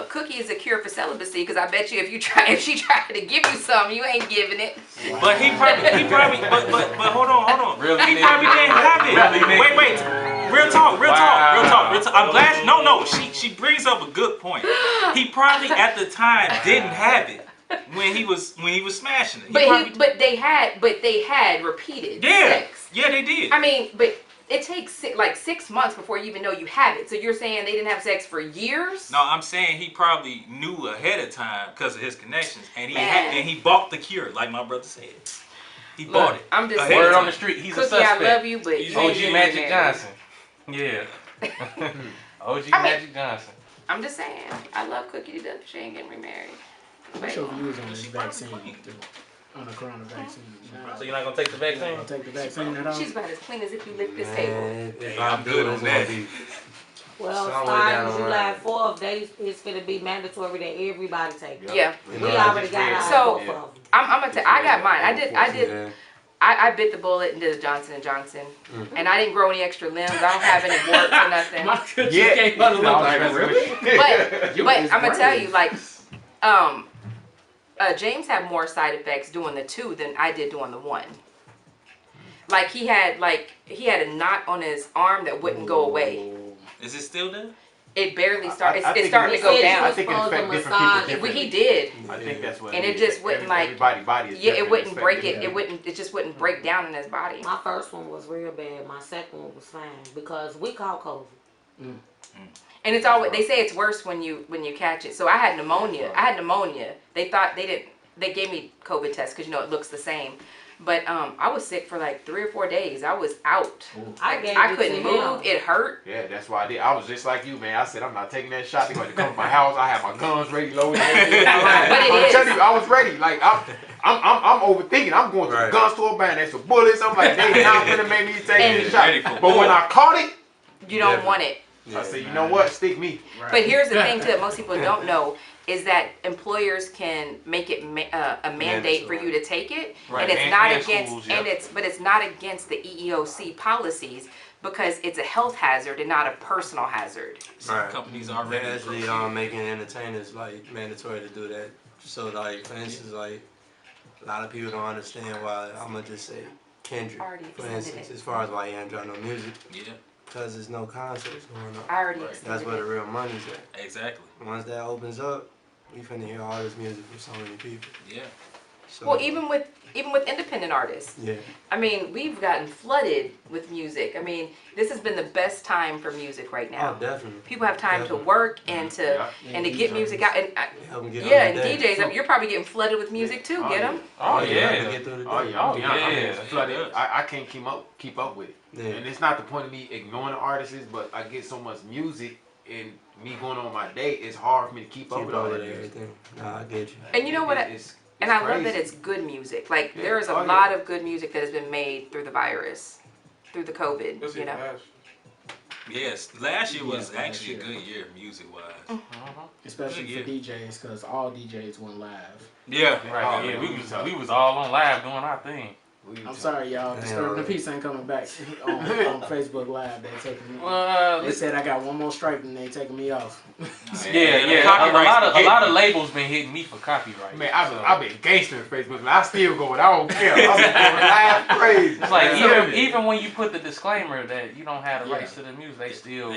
Cookie is a cure for celibacy because I bet you if she tried to give you some, you ain't giving it. But he probably, but hold on. Really, He probably didn't have it. Really, Wait. Real talk. I'm glad. No. She brings up a good point. He probably at the time didn't have it when he was smashing it. But they had repeated sex. Yeah, they did. I mean, but it takes like 6 months before you even know you have it. So you're saying they didn't have sex for years? No, I'm saying he probably knew ahead of time because of his connections, and he bought the cure, like my brother said. He bought it. I'm just Word on the street, he's Cookie, a suspect. I love you, but you ain't OG getting Magic married. Johnson. Yeah. OG Magic Johnson. I'm just saying, I love Cookie to death. She ain't getting remarried. What's your views on this vaccine? On the corona vaccine? So you're not gonna take the vaccine? Gonna take the vaccine at all? She's about as clean as if you licked this table. I'm good on that. Well, starting July 4th, it's gonna be mandatory that everybody take it. Yeah. We already got our So I'm gonna tell. I got mine. I bit the bullet and did a Johnson & Johnson, and I didn't grow any extra limbs. I don't have any warts or nothing. But I'm gonna tell you, like, James had more side effects doing the 2 than I did doing the 1. Like he had a knot on his arm that wouldn't go away. Is it still there? It barely started. It's starting to go down. I think it affects different people differently. He did. I think that's what. And it just wouldn't like. Everybody's body is yeah, it wouldn't break it. It wouldn't. It just wouldn't break down in his body. My first one was real bad. My second one was fine because we caught COVID. And it's always, they say it's worse when you catch it. So I had pneumonia. They thought they gave me COVID test because it looks the same. But I was sick for like 3 or 4 days. I was out. I couldn't move. It hurt. Yeah, that's why I did. I was just like you, man. I said I'm not taking that shot. They're going to come to my house. I had my guns ready, loaded. I'm telling you, I was ready. Like I'm overthinking. I'm going to the gun store buying extra bullets. I'm like, they not gonna make me take this shot. But when I caught it, you don't want it. I said, you know what? Stick me. But here's the thing too that most people don't know is that employers can make it a mandate for you to take it, and it's not against schools, but it's not against the EEOC policies because it's a health hazard and not a personal hazard. Right. Companies are actually making entertainers like mandatory to do that. So like for instance, like a lot of people don't understand why I'm gonna just say Kendrick, for instance, as far as why he ain't dropping no music. Yeah. Because there's no concerts going on. I already That's where the real money's at. Exactly. Once that opens up, we finna hear all this music from so many people. Yeah. So, well, even with independent artists. Yeah. I mean, we've gotten flooded with music. I mean, this has been the best time for music right now. Oh, definitely. People have time to work and to get music out. And and DJs, I mean, you're probably getting flooded with music too. Get them? Oh yeah. Flooded. I can't keep up with it. Yeah. And it's not the point of me ignoring the artists, but I get so much music and me going on my day. It's hard for me to keep up with all that everything. Nah, I get you. And you know what? And I love that it's good music. Like there is a lot of good music that has been made through the virus, through the COVID. Yes, last year was actually a good year music-wise. Especially for DJs, because all DJs went live. Yeah, right. We was all on live doing our thing. I'm sorry, y'all. Disturbing the Peace ain't coming back on Facebook Live. They said I got one more strike and they taking me off. A lot of labels been hitting me for copyright. Man, I've been gangster in Facebook. I still going. I don't care. I've been going live crazy. It's like even when you put the disclaimer that you don't have the rights to the music, they still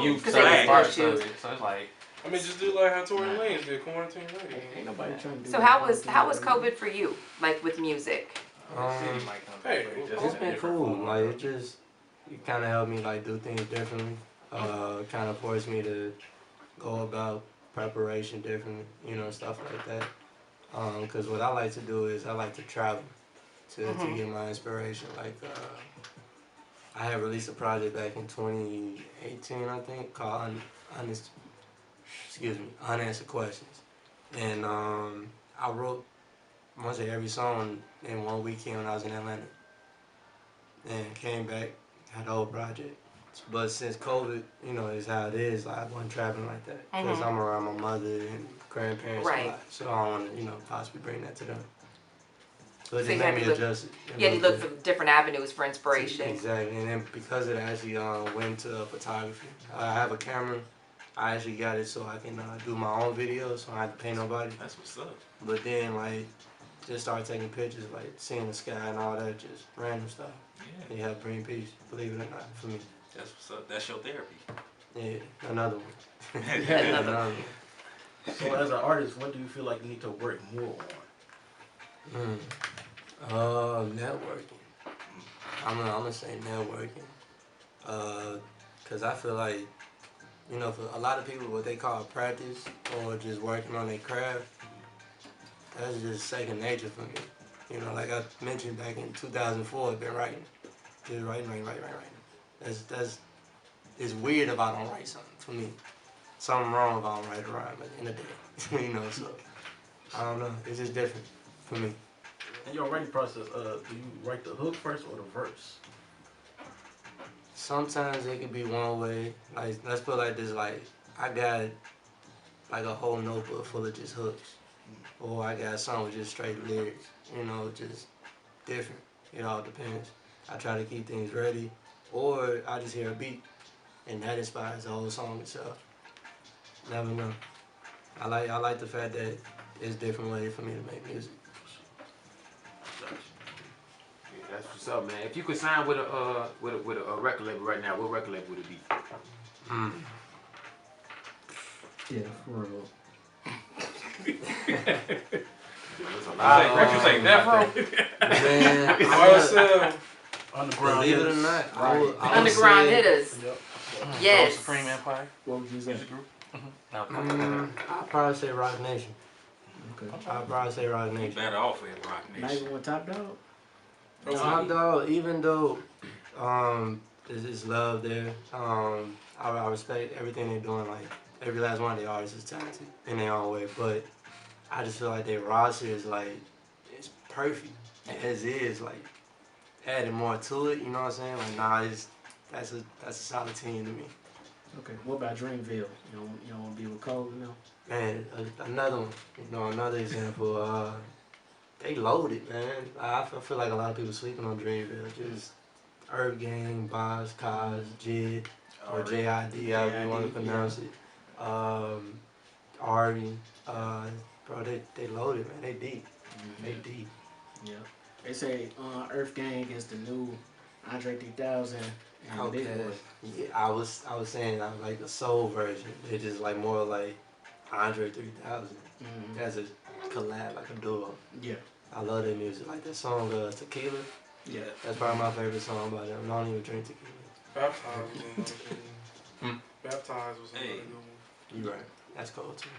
use certain parts of it. So it's like. I mean, just do like how Tory Lanez did, quarantine radio. Ain't nobody trying to do So how was COVID for you, like with music? It's been cool. Like it kind of helped me like do things differently. Kind of forced me to go about preparation differently, stuff like that. Because what I like to do is I like to travel to get my inspiration. Like I had released a project back in 2018, I think, called Unanswered Questions. And I wrote, I want to say, every song in one weekend when I was in Atlanta. And came back, had the whole project. But since COVID, you know, is how it is, like, I wasn't traveling like that. Because I'm around my mother and grandparents a lot. So I don't want to, you know, possibly bring that to them. So it just made me adjust it. Yeah, you look for different avenues for inspiration. Exactly, and then because of that, I actually went to photography. I have a camera. I actually got it so I can do my own videos, so I don't have to pay nobody. That's what's up. But then, like, just started taking pictures, like seeing the sky and all that, just random stuff. Yeah. It helped bring peace, believe it or not, for me. That's what's up. That's your therapy. Yeah, another one. Another one. So as an artist, what do you feel like you need to work more on? Networking. I'm gonna say networking. Cause I feel like, you know, for a lot of people, what they call practice or just working on their craft, that's just second nature for me. You know, like I mentioned back in 2004, I've been writing. Just writing. It's weird if I don't write something for me. Something wrong if I don't write a rhyme at the end of the day. You know, so I don't know. It's just different for me. In your writing process, do you write the hook first or the verse? Sometimes it can be one way. Like, let's put it like this, like, I got like a whole notebook full of just hooks. Or I got some with just straight lyrics. You know, just different. It all depends. I try to keep things ready. Or I just hear a beat and that inspires the whole song itself. Never know. I like the fact that it's different ways for me to make music. Yeah, that's what's up, man. If you could sign with a record label right now, what record label would it be? Yeah, for real. Records like that, bro. Man, Underground believe it or Hitters. not, I would Underground say, Hitters. Yep. Yes. Supreme Empire. What would you say? Music group. No, I'd probably say Rock Nation. Okay. I'd probably say Rock You Nation. better off with Rock Not Nation. even with Top Dog? Top Dog, even though there's love there, I respect everything they're doing. Like, every last one of the artists is talented in their own way, but I just feel like their roster is like, it's perfect as is. Like, adding more to it, you know what I'm saying? Like, nah, that's a solid team to me. Okay. What about Dreamville? You don't want to be with Cole, you know? Man, another one, you know, another example. They loaded, man. I feel like a lot of people sleeping on Dreamville. Just Earth Gang, Boz, Kaz, Jid, or J.I.D., however you want to pronounce it. Arby, bro, they loaded, man. They deep. They deep. Yeah. They say Earth Gang is the new Andre 3000 and Big Boy. Yeah, I was saying I like the soul version. They just like more like Andre 3000 as a collab, like a duo. Yeah. I love their music. Like that song Tequila. Yeah. That's probably my favorite song by them. I don't even drink tequila. Baptized was another good one. You right. That's cool too.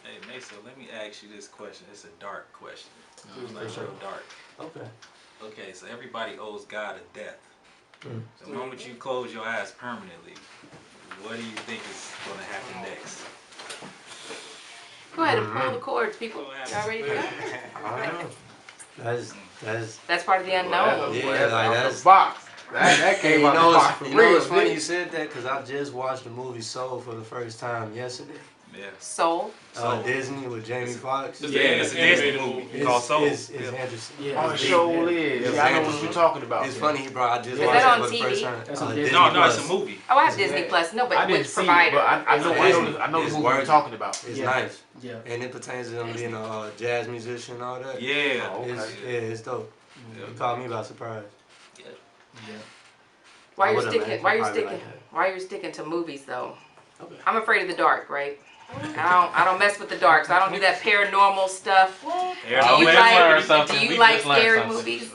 Hey, Maso, let me ask you this question. It's a dark question. It's like sure. real dark. Okay. Okay, so everybody owes God a death. The moment you close your eyes permanently, what do you think is going to happen next? Go ahead and pull the cords, people. Y'all ready to go? I don't know. That's part of the unknown. Yeah, like that's box. That came out the box for you know real. it's funny you said that because I just watched the movie Soul for the first time yesterday. Yeah. Soul? Disney with Jamie Foxx. Yeah, it's a Disney movie called Soul. It's interesting. Yeah. Oh, it sure is. Yeah, I know what you're talking about. It's funny, bro. I just Is watched that it on for the TV? first time. That's on Disney No, Plus. it's a movie. Oh, I have Disney Plus. No, I but didn't which see provider? it, but I know the It's movie worth you're talking about. It's Yeah. nice. Yeah. And it pertains to them being a jazz musician and all that. Yeah. Oh, okay. It's dope. Yeah. You caught me by surprise. Yeah. Yeah. Why I you're would've sticking? imagined Why you're probably sticking? like that. Why you're sticking to movies though? Okay. I'm afraid of the dark, right? I don't mess with the dark, so I don't do that paranormal stuff. Oh, Do we you just like? learned something. Do We you like just learned scary something. movies?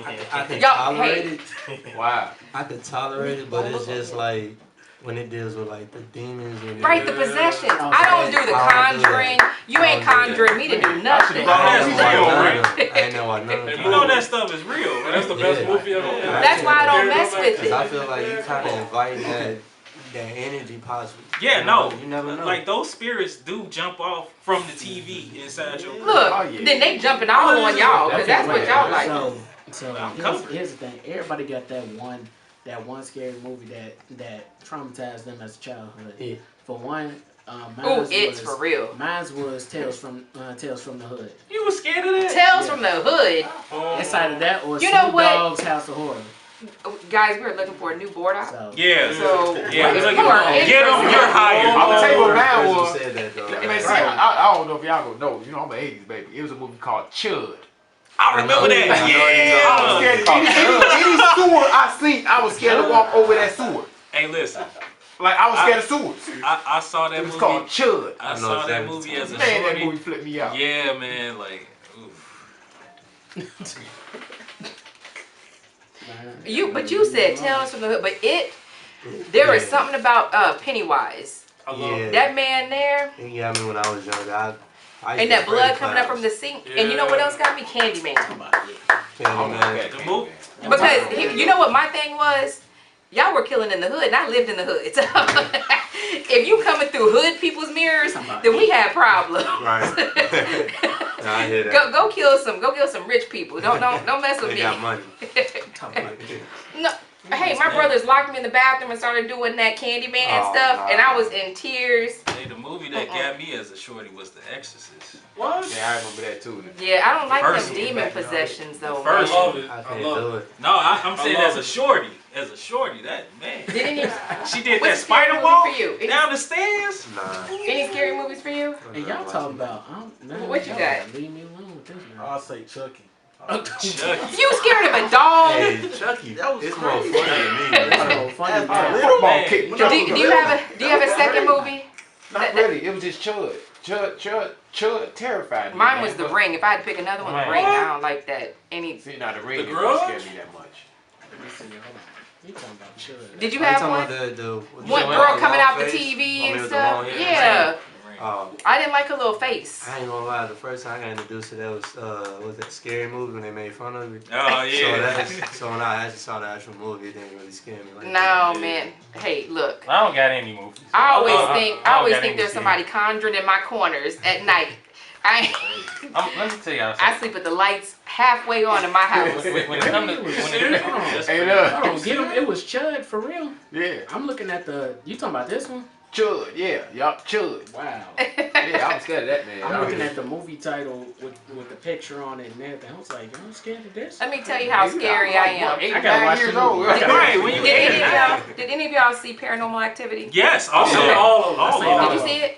I can Yo, tolerate hey. it. Wow. I can tolerate it, but it's just like when it deals with like the demons and Right, the possessions. I don't do the conjuring. You ain't conjuring me to do nothing. I know why none of You know that stuff is real, right? That's the best movie ever. That's why I don't mess with it. I feel like you kind of inviting that energy possibly. Yeah, no. You never know. Like those spirits do jump off from the TV inside your. Look, then they jumping all on y'all because that's what y'all like. So here's the thing. Everybody got that one scary movie that traumatized them as a childhood. Yeah. For one, For real. Mine was Tales from the Hood. You was scared of that? Tales from the Hood. Inside of that, or You know Snoop what? Dogg's House of Horror. Guys, we're looking for a new board out. So, Yeah. So Yeah. if you are Get them. You're hired. I'm gonna tell you what mine You was. said that, though. Man, see, I don't know if y'all gonna know. You know, I'm an '80s baby. It was a movie called Chud. I remember that. I was scared. Any sewer I seen, I was scared to walk over that sewer. Hey, listen. Like I was scared of sewers. I saw that It was movie. called Chud. I saw that movie as a Man, that shorty. movie flipped me out. Yeah, man. Like, oof. But you said Tales from the Hood, but there is something about Pennywise. I love it. That man there, He got me when I was younger. I and that blood coming up from the sink. And you know what else got me? Candyman. The movie. Because you know what my thing was? Y'all were killing in the hood, and I lived in the hood. So if you coming through hood people's mirrors, then we had problems. Right. No, I hear that. Go kill some rich people. Don't mess with They me. got money. No. Hey, my brothers locked me in the bathroom and started doing that Candyman stuff, and I was in tears. Hey, the movie that got me as a shorty was The Exorcist. What? Yeah, I remember that too. Yeah, I don't like First them demon possessions though. I love it. I can't do it. No, I'm saying as a shorty. As a shorty, that man. Didn't you? She did What's that spider scary walk movie for you? down the stairs. Nah. Any scary movies for you? And y'all talking about, What you got? Leave me alone with this, man. I'll say Chucky. Chucky. You scared of a dog? Hey, Chucky, That was it's more crazy. funny than me. So funny, man. Football kick. Do you have a second movie? Not really. It was just Chud. Chud terrified me. Mine was The Ring. If I had to pick another one, The Ring. I don't like that. See, now The Ring The didn't Grudge? scare me that much. You talking about Chud. Did you Are have talking one? about the One the girl long coming out the face? TV Oh, and with the stuff. long hair? Yeah. Oh, I didn't like her little face. I ain't gonna lie. The first time I got introduced to that was that Scary Movie when they made fun of it. Oh yeah. So when I actually saw the actual movie, it didn't really scare me. Like No, man. Hey, look. I don't got any movies. I always don't got think any there's scared. somebody conjuring in my corners at night. Let me tell y'all I something. sleep with the lights halfway on in my house. When it comes to Hey, Hold look. on, get him. It was Chud for real. Yeah. I'm looking at you talking about this one? Chud. Yeah. Yup. Chud. Wow. Yeah, I was scared of that, man. I'm looking at the movie title with the picture on it and everything. I was like, I'm scared of this. Let me tell you how scary I am. I gotta watch the movie. Right, when you Did any of y'all see Paranormal Activity? Yes, also Okay. all of them. Did you see it?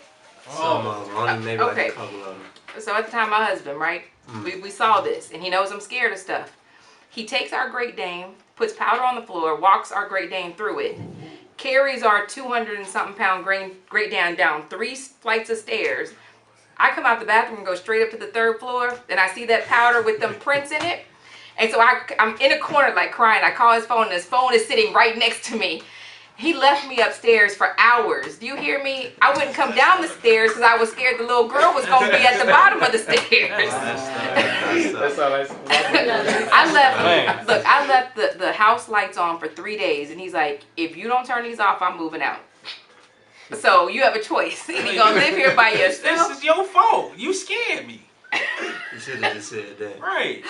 some of them, only maybe like a couple of them. So at the time, my husband, right? We saw this, and he knows I'm scared of stuff. He takes our Great Dane, puts powder on the floor, walks our Great Dane through it, carries our 200 and something pound Great Dane down 3 flights of stairs. I come out the bathroom and go straight up to the 3rd floor, and I see that powder with them prints in it. And so I'm in a corner like crying. I call his phone, and his phone is sitting right next to me. He left me upstairs for hours. Do you hear me? I wouldn't come down the stairs because I was scared the little girl was going to be at the bottom of the stairs. That's all I I left the house lights on for 3 days, and he's like, if you don't turn these off, I'm moving out. So you have a choice. Either you're going to live here by yourself. This is your fault. You scared me. You should have just said that. Right.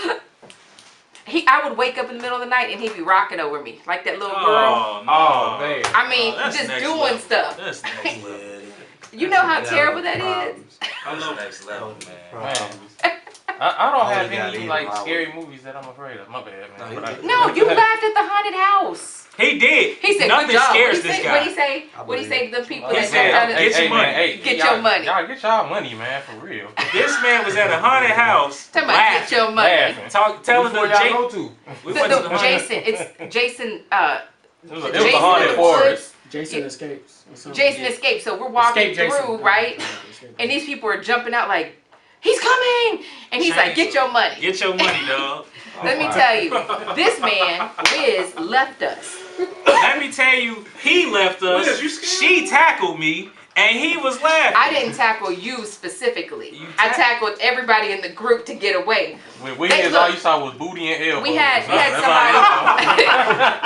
I would wake up in the middle of the night and he'd be rocking over me like that little girl. Oh, no. man. I mean, that's just next doing level. stuff. That's next level. You know how terrible that is? I love next level, man. Man, I don't I have only got any either like my scary movies that I'm afraid of. My bad, man. But No, you laughed at the haunted house. He did. He said, nothing good job. scares this guy. What'd he say? What'd he say to the people He that said, jumped out of get your money. Hey, Get y'all- your money. Y'all get y'all money, man, for real. This man was at a haunted house. Talking about get your money. Laughing. Telling Before the y'all go to. we went to the haunted Jason, it's Jason, It was a Jason haunted in the forest. woods. Jason escapes. Or something. Jason escaped. So we're walking Escape Jason. through, right? And these people are jumping out like, he's coming! And he's like, get your money. Get your money, dog. Let me tell you, this man, Wiz, left us. Let me tell you, he left us. Wiz, you scared? She tackled me, and he was laughing. I didn't tackle you specifically. I tackled everybody in the group to get away. When Wiz, all you saw was booty and elbows. We had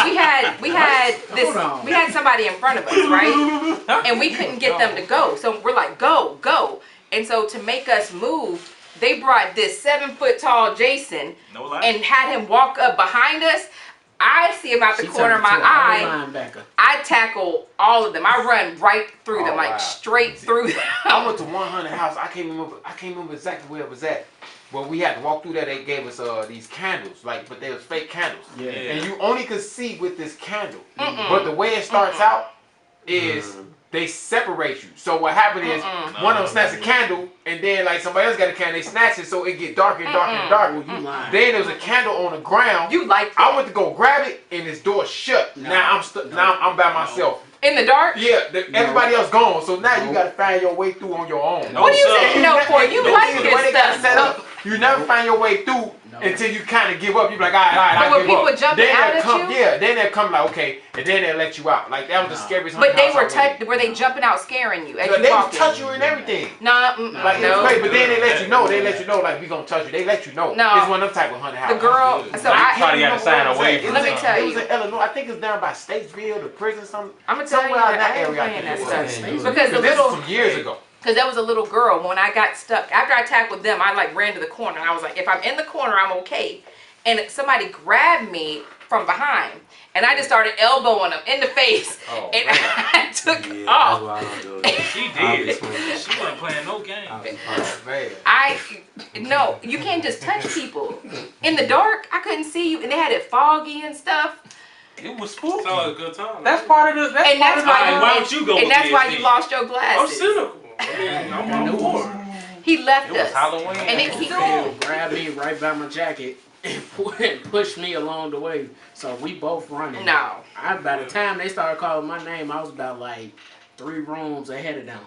somebody. we had somebody in front of us, right? And we couldn't get them to go. So we're like, go, go. And so to make us move, they brought this 7-foot tall Jason and had him walk up behind us. I see him out the corner of my eye. I tackle all of them. I run right through them, like straight through them. I went to 100 house. I can't remember exactly where it was at. But we had to walk through there. They gave us these candles, but they was fake candles. Yeah. And you only could see with this candle. But the way it starts out is they separate you. So what happened is one of them snatched a candle, and then like somebody else got a candle. They snatched it, so it get darker and darker and darker. Then there was a candle on the ground. You like that. I went to go grab it, and this door shut. No. Now I'm by myself. In the dark? Yeah, everybody else gone. So now you gotta find your way through on your own. What are you saying no for? You like this stuff. Set up, you never find your way through until you kind of give up. You be like, all right, I give up. But when people jumping out at you? Yeah, then they'll come like, okay, and then they'll let you out. Like that was the scariest. But they were were they jumping out, scaring you? As you they would touch you and everything. Like no. But then they let you know. They let you know like we gonna touch you. They let you know. No. It's one of them type of 100 house. The girl. So I probably got to sign away. Let me tell you. It was in Illinois. I think it's down by Statesville, the prison, something. I'm gonna tell you that I ain't playing that stuff. Because this was some years ago. Because there was a little girl, when I got stuck, after I tackled them, I like ran to the corner. And I was like, if I'm in the corner, I'm okay. And somebody grabbed me from behind. And I just started elbowing them in the face. And I took off. She did. She wasn't playing no game. No, you can't just touch people. In the dark, I couldn't see you. And they had it foggy and stuff. It was spooky. It's all a good time. That's part of the. That's why you lost your I'm glasses. cynical. I mean, I'm bored. He left us. Halloween. And he grabbed me right by my jacket and pushed me along the way. So we both running. No. By the time they started calling my name, I was about like 3 rooms ahead of them.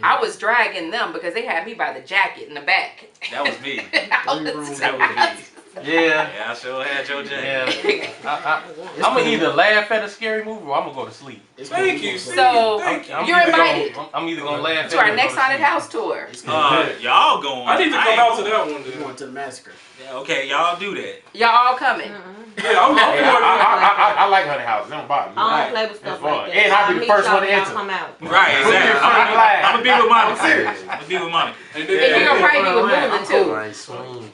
I was dragging them because they had me by the jacket in the back. That was me. That was me. Yeah, I sure had your jacket. Yeah. I'm gonna either laugh at a scary movie or I'm gonna go to sleep. Thank you. So you're invited. I'm either gonna laugh to our next haunted house tour. Y'all going? I need to come out to that one. We're going to the massacre. Yeah, okay, y'all do that. Y'all all coming? Yeah, I like haunted houses. They don't bother me. I don't play with stuff like that. And I'll be the first one to enter. Come out. Right, exactly. I'm gonna be with Monica. I'm serious. I'm gonna be with Monica. And you're gonna probably be with Mula too.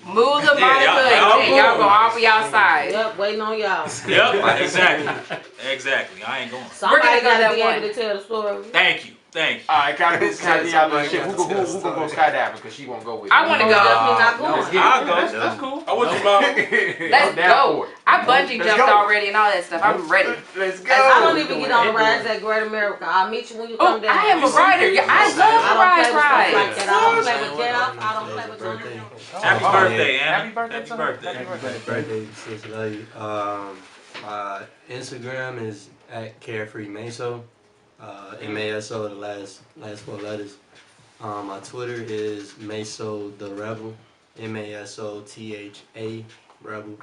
Mula, Monica, and y'all go all be outside. Yep, waiting on y'all. Yep, exactly. I ain't going. Somebody gotta be able to tell the story. Thank you. Thank you. All right, can I do y'all little shit? Who gonna go skydiving? Because she won't go with me. I want to go. I'll go. That's cool. I want you, Mom. Let's go. I bungee jumped already and all that stuff. I'm ready. Let's go. I don't even get on the rides at Great America. I'll meet you when you come down. I am a rider. I love rides. I don't play with Jeff. I don't play with Johnny. Happy birthday, Anna. Happy birthday. Happy birthday, sis. Love you. My Instagram is at Carefree Maso. MASO, the last 4 letters. My Twitter is Maso the Rebel, MASOTHA Rebel.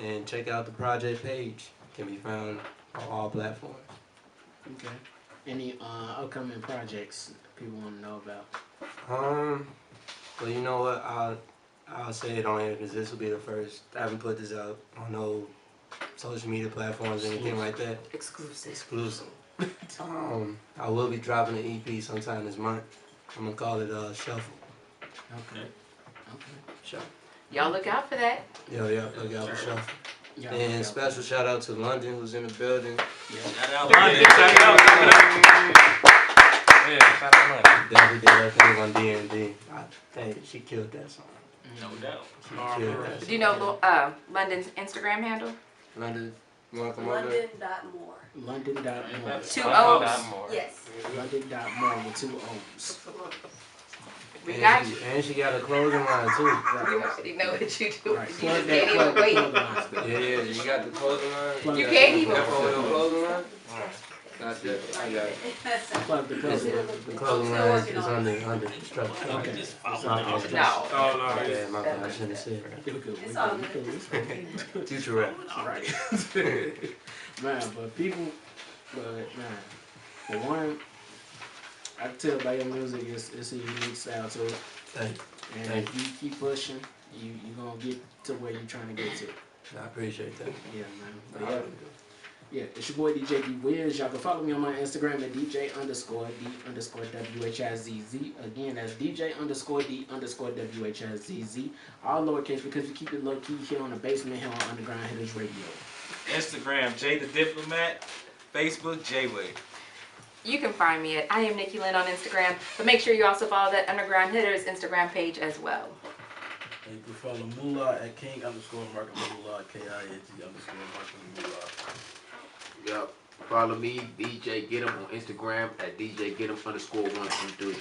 And check out the project page. Can be found on all platforms. Okay. Any upcoming projects people want to know about? Well, you know what? I'll say it on here because this will be the first. I haven't put this out on no social media platforms or anything like that. Exclusive. I will be dropping an EP sometime this month. I'm gonna call it Shuffle. Okay. Shuffle. Y'all look out for that. Yeah, look out for Shuffle. And special shout out to London who's in the building. Shout out London. Shout out. Yeah, shout out London. Definitely did that thing on D&D. Hey, she killed that song. No doubt. She killed that song. Do you know London's Instagram handle? London, you wanna come over? London.more. London.more. 2 O's. Yes. London.more with 2 O's. We got you. And she got a clothing line too. You already know what you do. Right. You can't even wait. Yeah, you got the clothing line. You can't even. FOL clothing line. The clothing line is under construction. Okay. It's not No. Okay, my bad. I shouldn't have said that. Future rap. Alright. Man, for one, I can tell by your music it's a unique style to it. Thank you. And Thank if you keep pushing, you gonna get to where you're trying to get to. I appreciate that. Yeah, man. But yeah, it's your boy DJ D Wiz. Y'all can follow me on my Instagram at DJ_D_WHIZZ. Again, that's DJ_D_WHIZZ. All lowercase because we keep it low key here on the basement here on Underground Hitters Radio. Instagram, Jay the Diplomat. Facebook, J-Way. You can find me at I am Nikki Lynn on Instagram, but make sure you also follow that Underground Hitters Instagram page as well. And you can follow Moolah at King_Market Moolah, KING_Market Moolah. Yup. Follow me, DJ Get 'em on Instagram at DJ Get 'em _123.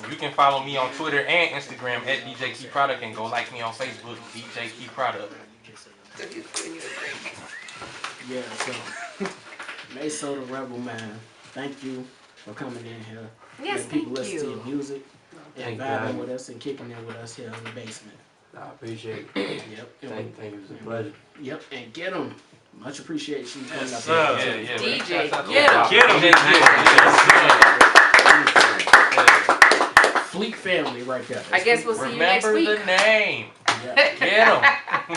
You can follow me on Twitter and Instagram at DJ Key Product and go like me on Facebook, DJ Key Product. Yeah, so Maso the Rebel, man, thank you for coming in here. Yes, Let people thank listen to you. your music and Thank vibing you. with us and kicking in with us here in the basement. I appreciate it. Yep. Thank you. It was a pleasure. Yep, and get them. Much appreciation you coming up sir. here. Yeah, DJ, man. get 'em. Get 'em. Fleet family right there. I guess we'll see you next Remember week. the name. Yeah. Get 'em.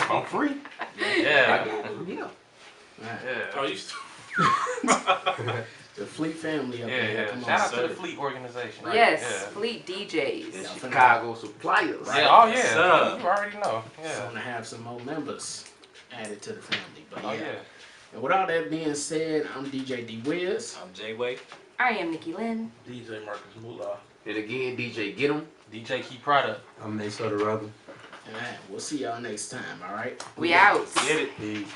I'm free. Yeah. Right. Yeah. Oh, you still. The Fleet family up Yeah, there. yeah. Come Shout on, out to sir. the Fleet organization. Yes, Yeah. Fleet DJs. And Chicago suppliers. Yeah, oh yeah. Sir. You already know. So Yeah. to have some more members added to the family. But Oh yeah. yeah. And with all that being said, I'm DJ D Wiz. I'm J-Way. I am Nikki Lynn. DJ Marcus Moolah. And again, DJ Get 'em. DJ Key Product. I'm Maso the Rebel. And we'll see y'all next time, alright? We out. Get it. Peace.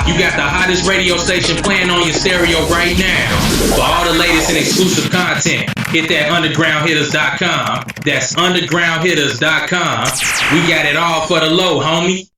You got the hottest radio station playing on your stereo right now. For all the latest and exclusive content, hit that undergroundhitters.com. That's undergroundhitters.com. We got it all for the low, homie.